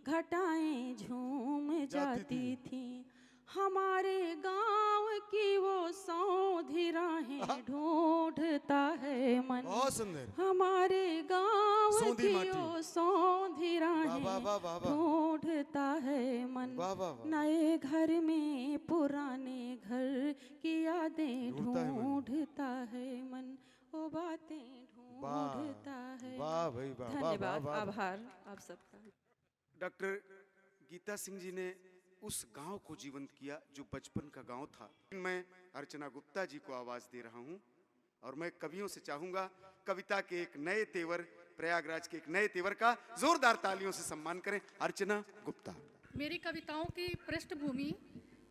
घटाएं झूम जाती थी। हमारे गांव की वो सौंधी राहें ढूंढता है मन। बहुत सुंदर। हमारे गांव की वो सौंधी राहें ढूंढता है मन। नए घर में पुराने घर की यादें ढूंढता है मन। वो बातें ढूंढता है। वाह भाई वाह। धन्यवाद, आभार आप सबका। डॉक्टर गीता सिंह जी ने उस गांव को जीवंत किया जो बचपन का गांव था। मैं अर्चना गुप्ता जी को आवाज दे रहा हूं और मैं कवियों से चाहूंगा कविता के एक नए तेवर, प्रयागराज के एक नए तेवर का जोरदार तालियों से सम्मान करें। अर्चना गुप्ता। मेरी कविताओं की पृष्ठभूमि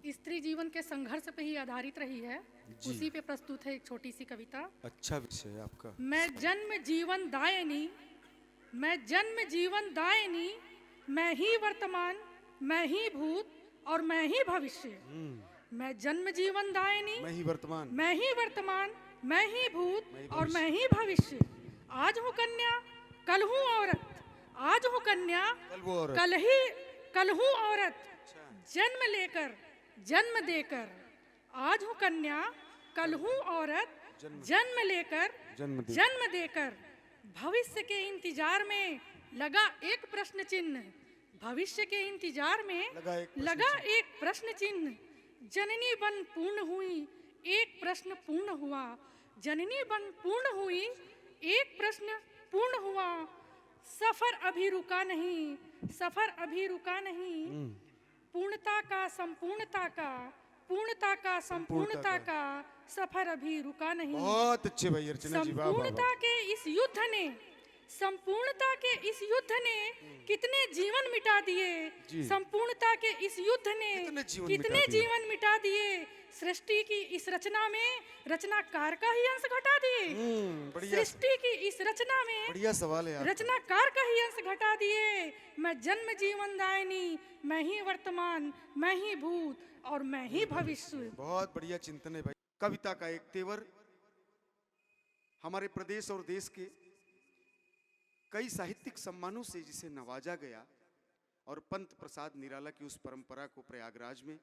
स्त्री जीवन के संघर्ष पे ही आधारित रही है, उसी पे प्रस्तुत है एक छोटी सी कविता। अच्छा विषय है आपका। मैं जन्म जीवन दायनी, मैं जन्म जीवन दायनी, मैं ही वर्तमान, मैं ही भूत और मैं ही भविष्य। मैं जन्म जीवन दायनी, मैं ही वर्तमान, मैं ही वर्तमान, मैं ही भूत और मैं ही भविष्य। आज हूँ कन्या, कल हूँ औरत। आज हूँ कन्या, कल हूँ औरत। जन्म लेकर, जन्म देकर। आज हूँ कन्या, कल हूँ औरत। जन्म लेकर, जन्म देकर। भविष्य के इंतजार में लगा एक प्रश्न चिन्ह। भविष्य के इंतजार में लगा एक प्रश्न चिन्ह। जननी बन पूर्ण हुई, एक प्रश्न पूर्ण हुआ। जननी बन पूर्ण हुई, एक प्रश्न पूर्ण हुआ। सफर अभी रुका नहीं, सफर अभी रुका नहीं। पूर्णता का संपूर्णता का, पूर्णता का संपूर्णता का सफर अभी रुका नहीं। बहुत अच्छे भाई अर्चना जी, वाह वाह। संपूर्णता के इस युद्ध ने, संपूर्णता के इस युद्ध ने कितने जीवन मिटा दिए। संपूर्णता के इस युद्ध ने कितने जीवन मिटा दिए। सृष्टि की इस रचना में रचनाकार का ही अंश घटा दिए। सृष्टि की इस रचना में बढ़िया सवाल है, रचनाकार का ही अंश घटा दिए। मैं जन्म जीवन दायनी, मैं ही वर्तमान, मैं ही भूत और मैं ही भविष्य। बहुत बढ़िया चिंतन है भाई। कविता का एक तेवर हमारे प्रदेश और देश के कई साहित्यिक सम्मानों से जिसे नवाजा गया और पंत प्रसाद निराला की उस परंपरा को प्रयागराज में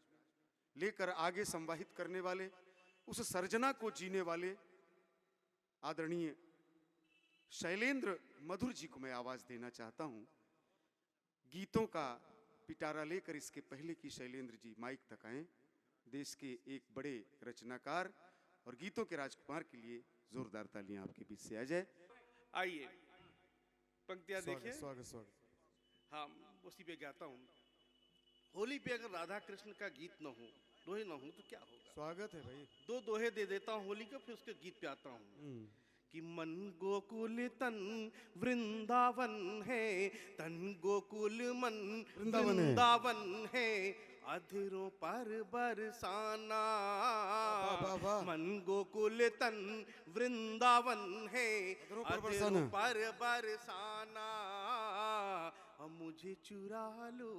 लेकर आगे संवाहित करने वाले, उस सर्जना को जीने वाले आदरणीय शैलेंद्र मधुर जी को मैं आवाज देना चाहता हूं। गीतों का पिटारा लेकर इसके पहले की शैलेंद्र जी माइक तक आए। देश के एक बड़े रचनाकार और गीतों के राजकुमार के लिए जोरदार तालियां आपके बीच से आ जाए। आइए पंक्तियां देखिए। स्वागत स्वागत। हाँ, उसी पे गाता हूँ। होली पे अगर राधा कृष्ण का गीत न हो, दोहे न हो तो क्या होगा। स्वागत है भाई। दो दोहे दे देता हूँ होली का, फिर उसके गीत पे आता हूँ। कि मन गोकुल तन वृंदावन है, तन गोकुल मन वृंदावन है। अधरों पर बरसाना। मन गोकुल तन वृंदावन है, अधरों पर बरसाना। मुझे चुरा लो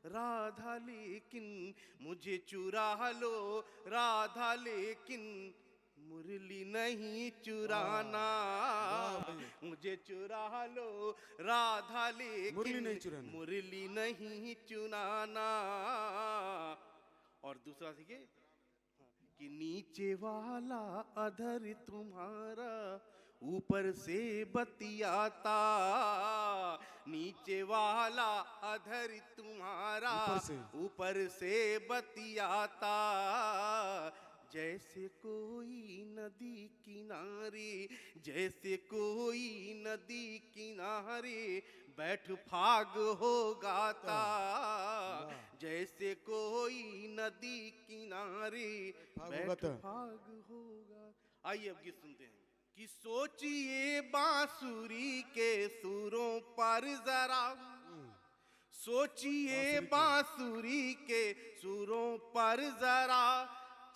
राधा लेकिन, मुझे चुरा लो राधा लेकिन मुरली नहीं चुराना। मुझे चुरा लो राधा लेकिन मुरली नहीं चुराना। और दूसरा सीखे कि नीचे वाला अधर तुम्हारा ऊपर से बतियाता। नीचे वाला अधर तुम्हारा ऊपर से बतियाता। जैसे कोई नदी किनारे, जैसे कोई नदी किनारे बैठ फाग हो गाता। जैसे कोई नदी किनारे बैठ फाग होगा। आइए अब गीत सुनते हैं कि सोचिए बांसुरी के सुरों पर जरा, सोचिए बांसुरी के सुरों पर जरा।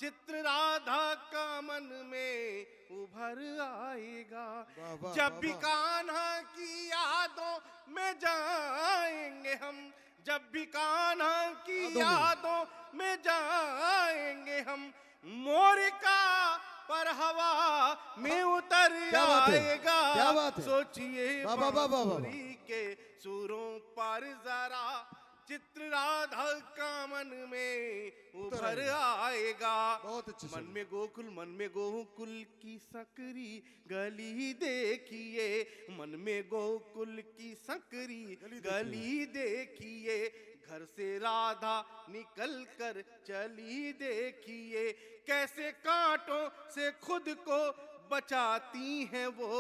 चित्र राधा का मन में उभर आएगा। जब भी कान्हा की यादों में जाएंगे हम, जब भी कान्हा की यादों में जाएंगे हम, मोर का पर हवा में उतर आएगा। सोचिए बांसुरी के सुरों पर जरा, चित्र राधा का मन में उभर आएगा। मन में गोकुल, मन में गोकुल की सकरी गली देखिए। मन में गोकुल की सकरी गली देखिए। घर से राधा निकल कर चली देखिए। कैसे कांटों से खुद को बचाती हैं वो।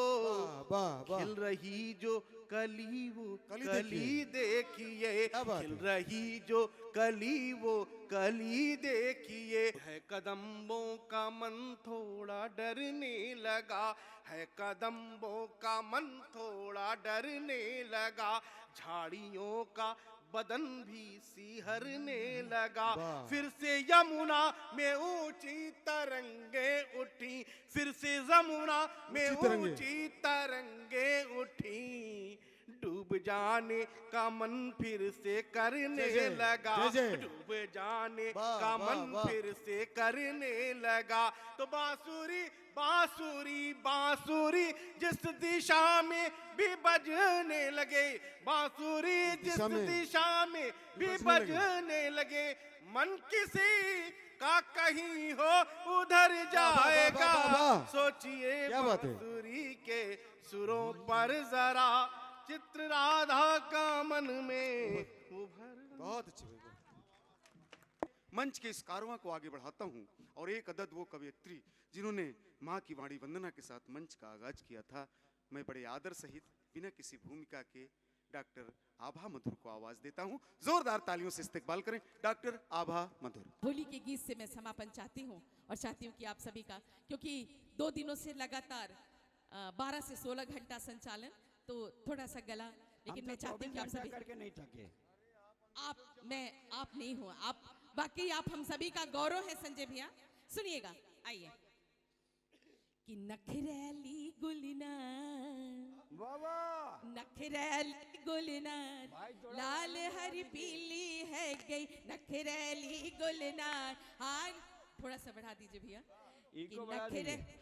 खिल रही जो कली वो कली देखिए। खिल रही जो कली वो कली देखिए। है कदम्बों का मन थोड़ा डरने लगा, है कदम्बों का मन थोड़ा डरने लगा। झाड़ियों का बदन भी सिहरने लगा। फिर से यमुना में ऊंची तरंगे उठी, फिर से यमुना में ऊंची तरंगे उठी। डूब जाने का मन फिर से करने लगा। डूब जाने का मन फिर से करने लगा। तो बांसुरी बांसुरी बांसुरी जिस दिशा में भी बजने लगे, बांसुरी जिस दिशा में भी बजने लगे, मन किसी का कहीं हो उधर जाएगा। सोचिए बांसुरी के सुरों पर जरा, चित्र राधा का मन में उभर। बहुत अच्छे। मंच के इस कारवां को आगे बढ़ाता हूं और एक अदद वो कवयित्री जिन्होंने माँ की वाणी वंदना के साथ मंच का आगाज किया था, मैं बड़े आदर सहित बिना किसी भूमिका के डॉक्टर आभा मधुर को आवाज देता हूं। जोरदार तालियों से इस्तकबाल करें डॉक्टर आभा मधुर। होली के गीत से मैं समापन चाहती हूँ और चाहती हूँ कि आप सभी का, क्योंकि 2 दिनों से लगातार 12 से 16 घंटा संचालन, तो थोड़ा सा गला, लेकिन मैं चाहती हूँ कि आप सभी करके नहीं थके। आप नहीं हो, आप बाकी आप हम सभी का गौरव है। संजय भैया सुनिएगा, आइए। कि नखरैली गुलनार, नखरैली गुलनार, लाल हरी पीली है गई नखरैली गुलनार। हाँ थोड़ा सा बढ़ा दीजिए भैया,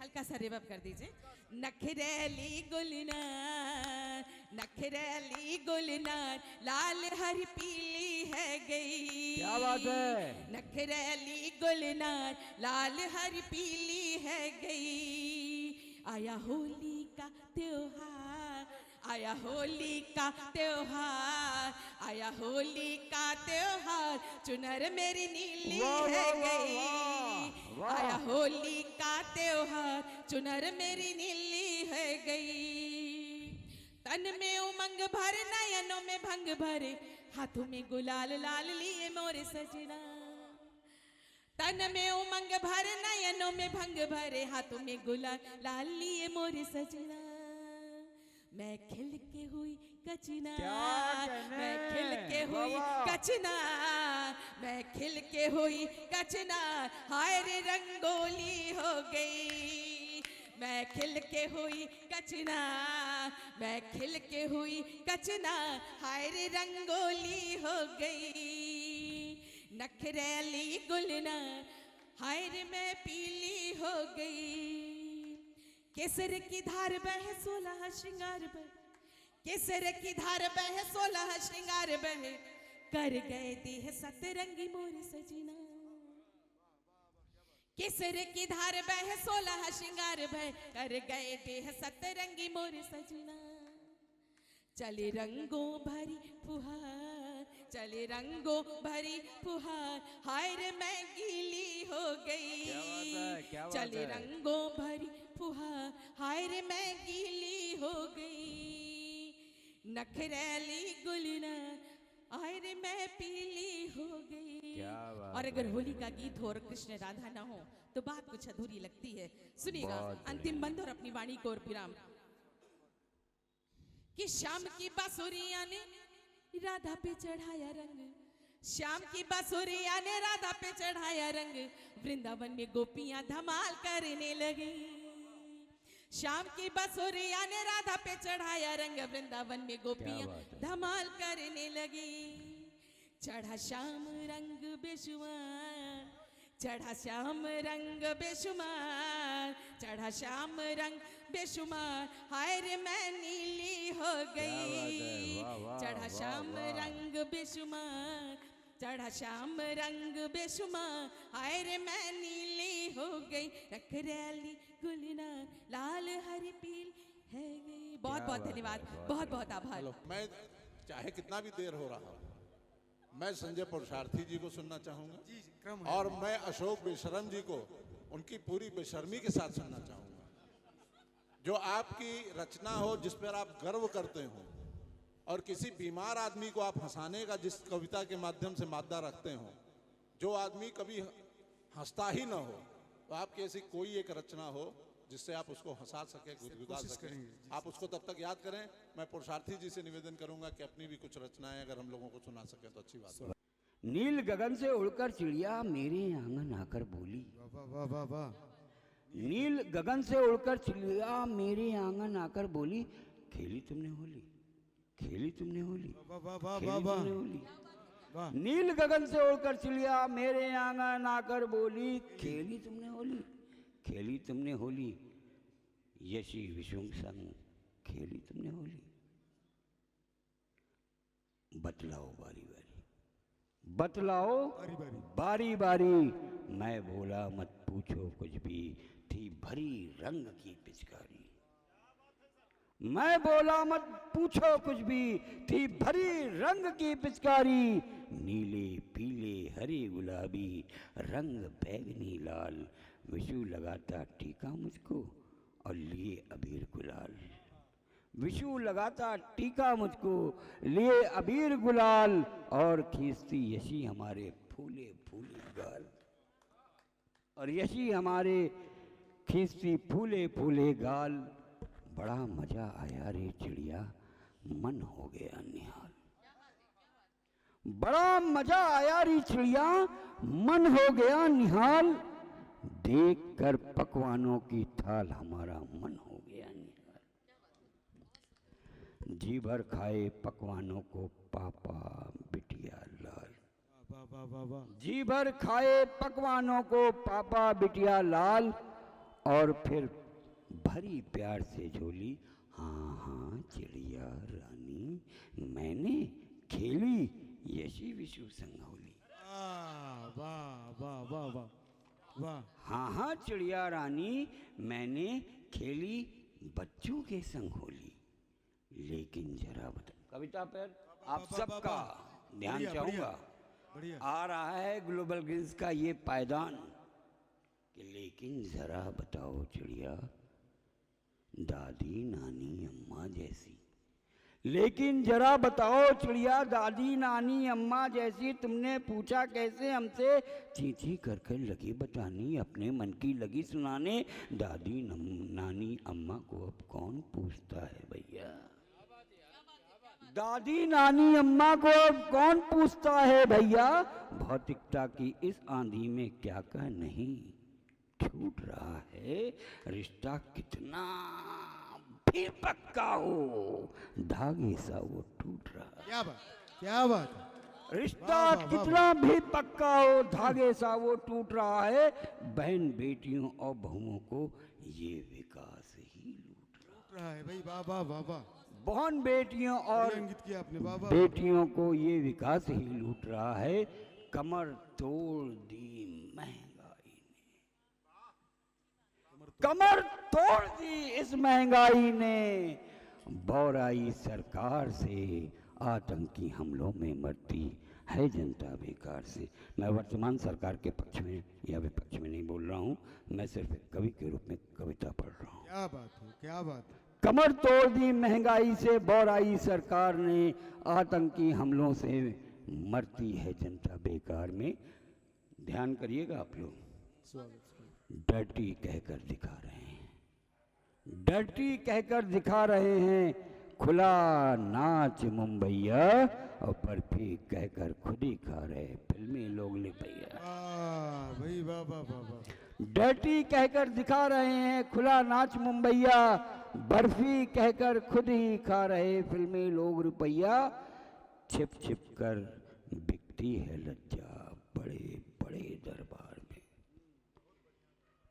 हल्का सा रिवर्ब कर दीजिए। नखरैली गुलनार, नखरैली गुलनार, लाल हरी पीली है गई। क्या बात है। नखरैली गुलनार, लाल हरी पीली है गई। आया होली का त्योहार, आया होली का त्योहार, आया होली का त्योहार, चुनर मेरी नीली है गई। आया होली का त्योहार, चुनर मेरी नीली है गई। तन में उमंग भर, नयनों में भंग भरे, हाथों में गुलाल लाल लिए मोरे सजना। तन में उमंग भर, नयनों में भंग भरे, हाथों में गुलाल लाल लिए मोरे सजना। मैं खिल के हुई कचनार, मैं खिल के हुई कचनार, मैं खिल के हुई कचनार, हाय रे रंगोली हो गई। मैं खिल के हुई कचनार, मैं खिल के हुई कचनार, हाय रे रंगोली हो गई। नखरेली गुलनार, हाय रे मैं पीली हो गई। केसर की धार बहे 16 श्रृंगार बहे, केसर की धार बहे 16 श्रृंगार बहे, कर गए देह सतरंगी मोर सजना। केसर की धार बहे 16 श्रृंगार बहे, कर गए देह सतरंगी मोर सजना। चले रंगों भरी फुहार, चले रंगों भरी फुहार, हाय रे मैं गीली हो गई। चले रंगों भरी फुहार, हाय रे मैं गीली हो गई। नखरेली गुलनार, हाय रे मैं पीली हो गई। और अगर होली का गीत हो और कृष्ण राधा ना हो तो बात कुछ अधूरी लगती है। सुनिएगा अंतिम बंद और अपनी वाणी को और विराम। कि शाम की बांसुरिया ने राधा पे चढ़ाया रंग, शाम की बांसुरिया ने राधा पे चढ़ाया रंग, वृंदावन में गोपियां धमाल करने लगी। शाम की बांसुरिया ने राधा पे चढ़ाया रंग, वृंदावन में गोपियां धमाल करने लगी। चढ़ा श्याम रंग बेशुमार, चढ़ा श्याम रंग बेशुमार, चढ़ा श्याम रंग बेशुमार, हाय रे मैं नीली हो गई। चढ़ा श्याम रंग बेशुमार, चढ़ा श्याम रंग बेशुमार, हाय रे मैं नीली हो गई। नखरेली गुलनार, लाल हरी पील है गई। बहुत बहुत धन्यवाद, बहुत बहुत आभार। मैं चाहे कितना भी देर हो रहा हो, मैं संजय पुरुषार्थी जी को सुनना चाहूंगा और मैं अशोक बेशरम जी को उनकी पूरी बेशर्मी के साथ सुनना चाहूंगा। जो आपकी रचना हो जिस पर आप गर्व करते हो और किसी बीमार आदमी को आप हंसाने का जिस कविता के माध्यम से मादा रखते हो, जो आदमी कभी हंसता ही ना हो, तो आपकी ऐसी कोई एक रचना हो जिससे आप उसको हंसा सके, गुदगुदा सके, आप उसको तब तक याद करें। मैं पुरुषार्थी जी से निवेदन करूंगा कि अपनी भी कुछ रचनाएं अगर हम लोगों को सुना सके तो अच्छी बात है। नील गगन से उड़कर चिड़िया मेरे आंगन आकर बोली। वाह वाह वाह। नील गगन से उड़कर चिड़िया मेरे आंगन आकर बोली, खेली तुमने होली, खेली तुमने होली, खेली तुमने होली। नील गगन से उड़कर चिड़िया मेरे आंगन आकर बोली, खेली तुमने होली, खेली तुमने होली। यशी विषुम संग खेली तुमने होली। बतलाओ बारी बारी, बतलाओ बारी बारी, मैं बोला मत पूछो कुछ भी, थी भरी रंग की पिचकारी। मैं बोला मत पूछो कुछ भी, थी भरी रंग की पिचकारी। नीले पीले हरे गुलाबी, रंग बैगनी लाल, विषु लगाता टीका मुझको और लिए अबीर गुलाल। विषु लगाता टीका मुझको, लिए अबीर गुलाल, और खींचती यशी हमारे फूले फूले गाल। और यशी हमारे खींचती फूले फूले गाल। बड़ा मजा आया रे चिड़िया, मन हो गया निहाल। बड़ा मजा आया रे चिड़िया, मन हो गया निहाल। देख कर पकवानों की थाल हमारा मन हो गया निहाल। जी भर खाए पकवानों को पापा बिटिया लाल। जी भर खाए पकवानों को पापा बिटिया लाल। और फिर भरी प्यार से झोली, हाँ हाँ चिड़िया रानी, मैंने खेली यशी विषु संग होली। वाह वाह वाह वाह वाह। हाँ हाँ चिड़िया रानी, मैंने खेली बच्चों के संग होली। लेकिन जरा बता, कविता पर आप सबका ध्यान चाहूंगा। आ रहा है ग्लोबल गिल्स का ये पायदान कि लेकिन जरा बताओ चिड़िया, दादी नानी अम्मा जैसी। लेकिन जरा बताओ चिड़िया, दादी नानी अम्मा जैसी। तुमने पूछा कैसे हमसे, चींची कर कर लगी बतानी, अपने मन की लगी सुनाने। दादी नानी अम्मा को अब कौन पूछता है भैया। दादी नानी अम्मा को अब कौन पूछता है भैया, भौतिकता की इस आंधी में क्या कह नहीं छूट रहा है। रिश्ता कितना भी पक्का हो, धागे सा वो टूट रहा है। क्या बात, क्या बात है। रिश्ता कितना भी पक्का हो, धागे सा वो टूट रहा है। बहन बेटियों और बहुओं को ये विकास ही लूट रहा है भाई। वाह वाह वाह वाह। बहन बेटियों और इंगित किया आपने, वाह वाह। बेटियों को ये विकास ही लूट रहा है। कमर तोड़ दी महंगाई ने, कमर तोड़ दी इस महंगाई ने। बौराई सरकार से आतंकी हमलों में मरती है जनता बेकार से। मैं वर्तमान सरकार के पक्ष में या विपक्ष में नहीं बोल रहा हूँ, मैं सिर्फ एक कवि के रूप में कविता पढ़ रहा हूँ। क्या बात है, क्या बात है। कमर तोड़ दी महंगाई से बौराई सरकार ने, आतंकी हमलों से मरती है जनता बेकार में। ध्यान करिएगा आप लोग, डर्टी कहकर दिखा रहे हैं, डर्टी कहकर दिखा रहे हैं। खुला नाच मुंबईया और बर्फी कहकर खुद ही खा रहे फिल्मी लोग लिपैया। भाई वाह वाह वाह वाह। डर्टी कहकर दिखा रहे हैं, खुला नाच मुंबईया, बर्फी कहकर खुद ही खा रहे फिल्मी लोग रुपैया। छिप छिप कर बिकती है लज्जा बड़े बड़े दरबार में,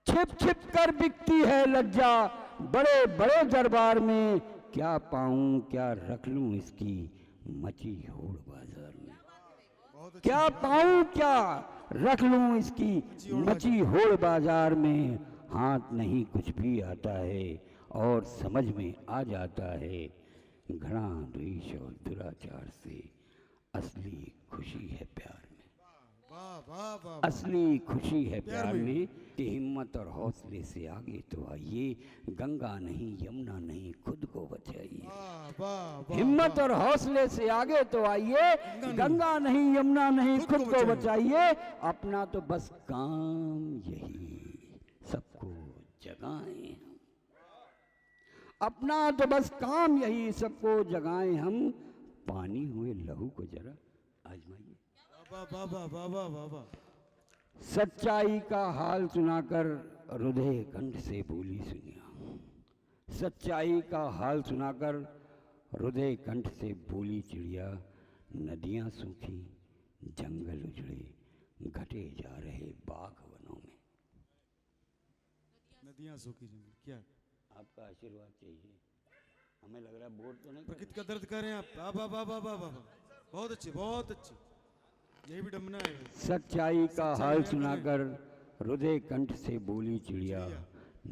छिप छिप कर बिकती है लज्जा बड़े बड़े दरबार में। क्या पाऊं क्या रख लूं इसकी मची होड़ बाजार में, क्या पाऊं क्या रख लूं इसकी मची होड़ बाजार में। हाथ नहीं कुछ भी आता है और समझ में आ जाता है, घृणा द्वेष और दुराचार से असली खुशी है प्यार में। वाह वाह वाह। असली खुशी है प्यार में। कि हिम्मत और हौसले से आगे तो आइए, गंगा नहीं यमुना नहीं खुद को बचाइए। हिम्मत और हौसले से आगे तो आइए, गंगा नहीं यमुना नहीं खुद को बचाइए। अपना तो बस काम यही सबको जगाएं हम, अपना तो बस काम यही सबको जगाएं हम। पानी हुए लहू को जरा आजमाइए। वाह वाह वाह वाह वाह वाह वाह। सच्चाई का हाल सुनाकर हृदय कंठ से बोली सुनिया, सच्चाई का हाल सुनाकर हृदय कंठ से बोली चिड़िया। नदियां सूखी जंगल उजड़े, घटे जा रहे बाग वनों में। नदियां सूखी जंगल, क्या आपका आशीर्वाद चाहिए। हमें लग रहा है बोर्ड तो नहीं, प्रकृति का दर्द कर रहे हैं आप। वाह वाह वाह वाह वाह। बहुत अच्छे बहुत अच्छे, यही भी डमना है। सच्चाई का हाल सुनाकर हृदय कंठ से बोली चिड़िया।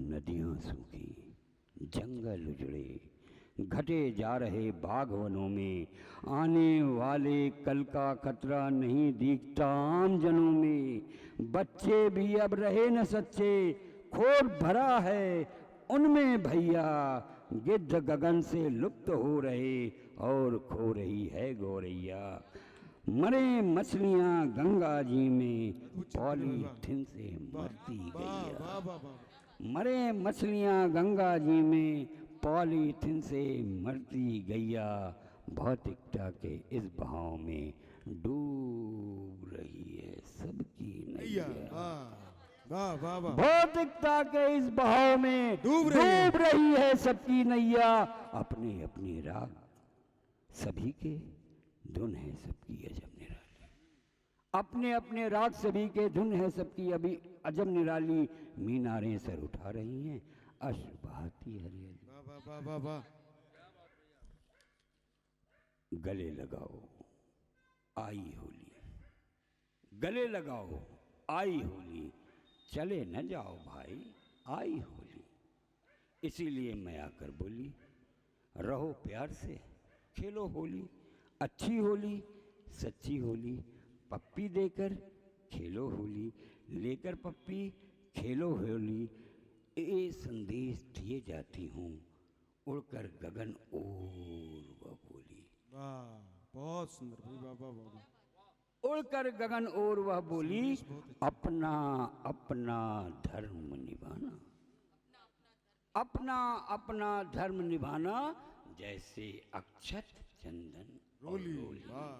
नदियां सूखी जंगल उजड़े, घटे जा रहे बाग वनों में। आने वाले कल का खतरा नहीं दिखता आम जनों में। बच्चे भी अब रहे न सच्चे, खोट भरा है उनमें भैया। गिद्ध गगन से लुप्त हो रहे और खो रही है गौरैया। मरे मछलियां गंगा जी में, पॉलीथिन से मरती गैया। मरे मछलियां गंगा जी में, पॉलीथिन से मरती गैया। भौतिकता के इस बहाव में डूब रही है सबकी नैया। वाह वाह वाह। भौतिकता के इस बहाव में डूब रही है सबकी नैया। अपने अपने राग सभी के, धुन है सबकी अजब निराली। अपने अपने राग सभी के, धुन है सबकी अभी अजब निराली। मीनारें सर उठा रही हैं, अश्रु बहाती हरियाली। वाह वाह वाह वाह। गले लगाओ आई होली, गले लगाओ आई होली। चले न जाओ भाई आई होली। इसीलिए मैं आकर बोली, रहो प्यार से खेलो होली। अच्छी होली सच्ची होली, पप्पी देकर खेलो होली। लेकर पप्पी खेलो होली, ये संदेश दिए जाती हूँ उड़कर गगन ओर वह बोली। वाह बहुत सुंदर भाई, वाह वाह वाह। उड़कर गगन ओर वह बोली, अपना अपना धर्म निभाना, अपना अपना धर्म निभाना। जैसे अक्षत चंदन रोली, और रोली। वाह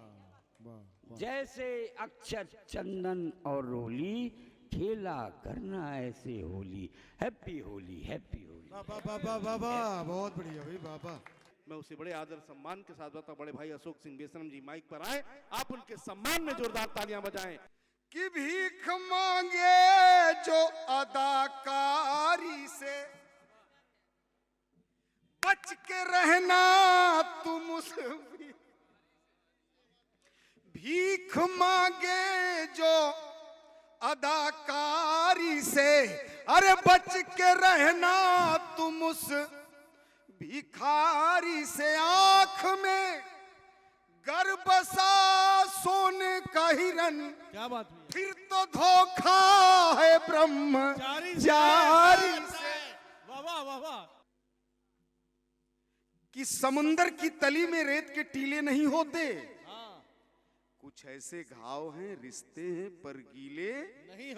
वाह। जैसे अक्षत चंदन और रोली, खेला करना ऐसे होली। Happy Holi, happy Holi. वाह, बहुत बढ़िया भाई, वाह। मैं उसे बड़े आदर सम्मान के साथ बताता, बड़े भाई अशोक सिंह बेसरम जी माइक पर आए, आप उनके सम्मान में जोरदार तालियां बजाएं। कि भीख मांगे जो अदाकारी से, बच के रहना तुम उस भीख मांगे जो अदाकारी से, अरे बच के रहना तुम उस भिखारी से। आंख में गर बसा सोने का हिरन, क्या बात हुई? फिर तो धोखा है ब्रह्मचारी से। वाह वाह वाह। कि समुंदर की तली में रेत के टीले नहीं होते, कुछ ऐसे घाव हैं, रिश्ते हैं पर गीले नहीं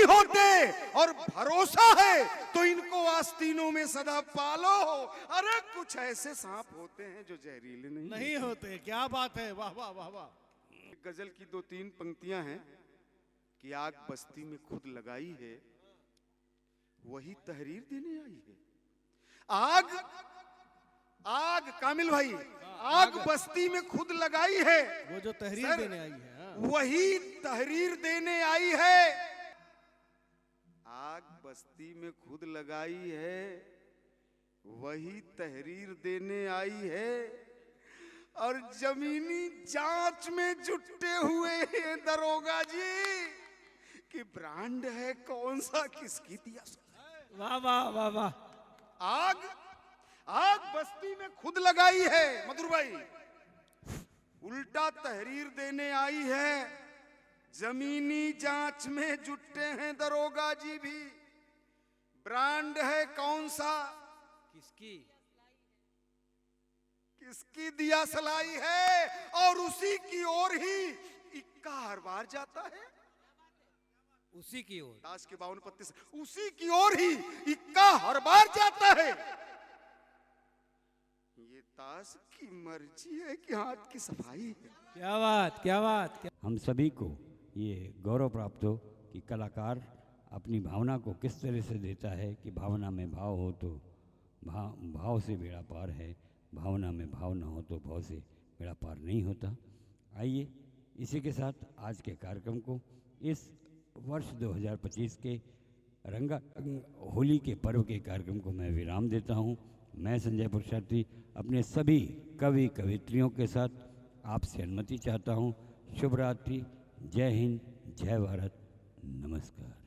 होते। और भरोसा है तो इनको आस्तीनों में सदा पालो। अरे कुछ ऐसे सांप होते हैं जो जहरीले नहीं होते। क्या बात है, वाह वाह वाह वाह। गजल की 2-3 पंक्तियां हैं कि आग बस्ती में खुद लगाई है, वही तहरीर देने आई है। आग कामिल भाई, आग बस्ती में खुद लगाई है, वो जो तहरीर देने आई है, वही तहरीर देने आई है। आग बस्ती में खुद लगाई है, वही तहरीर देने आई है। और जमीनी जांच में जुटे हुए हैं दरोगा जी कि ब्रांड है कौन सा, किसकी दिया। वाह वाह वाह वाह। आग बस्ती में खुद लगाई है मधुर भाई, उल्टा तहरीर देने आई है। जमीनी जांच में जुटे हैं दरोगा जी भी, ब्रांड है कौन सा, किसकी दिया सलाई है। और उसी की ओर ही इक्का हर बार जाता है, उसी की ओर ताश के 52 पत्ते से उसी की ओर ही इक्का हर बार जाता है। ये ताश की मर्जी है कि हाथ की सफाई है। क्या बात, क्या बात। हम सभी को ये गौरव प्राप्त हो कि कलाकार अपनी भावना को किस तरह से देता है कि भावना में भाव हो तो भाव से बेड़ा पार है, भावना में भाव ना हो तो भाव से बेड़ा पार नहीं होता। आइए इसी के साथ आज के कार्यक्रम को, इस वर्ष 2025 के होली के पर्व के कार्यक्रम को मैं विराम देता हूँ। मैं संजय पुरुषार्थी अपने सभी कवि कवित्रियों के साथ आपसे अनुमति चाहता हूँ। शुभ रात्रि, जय हिंद, जय भारत, नमस्कार।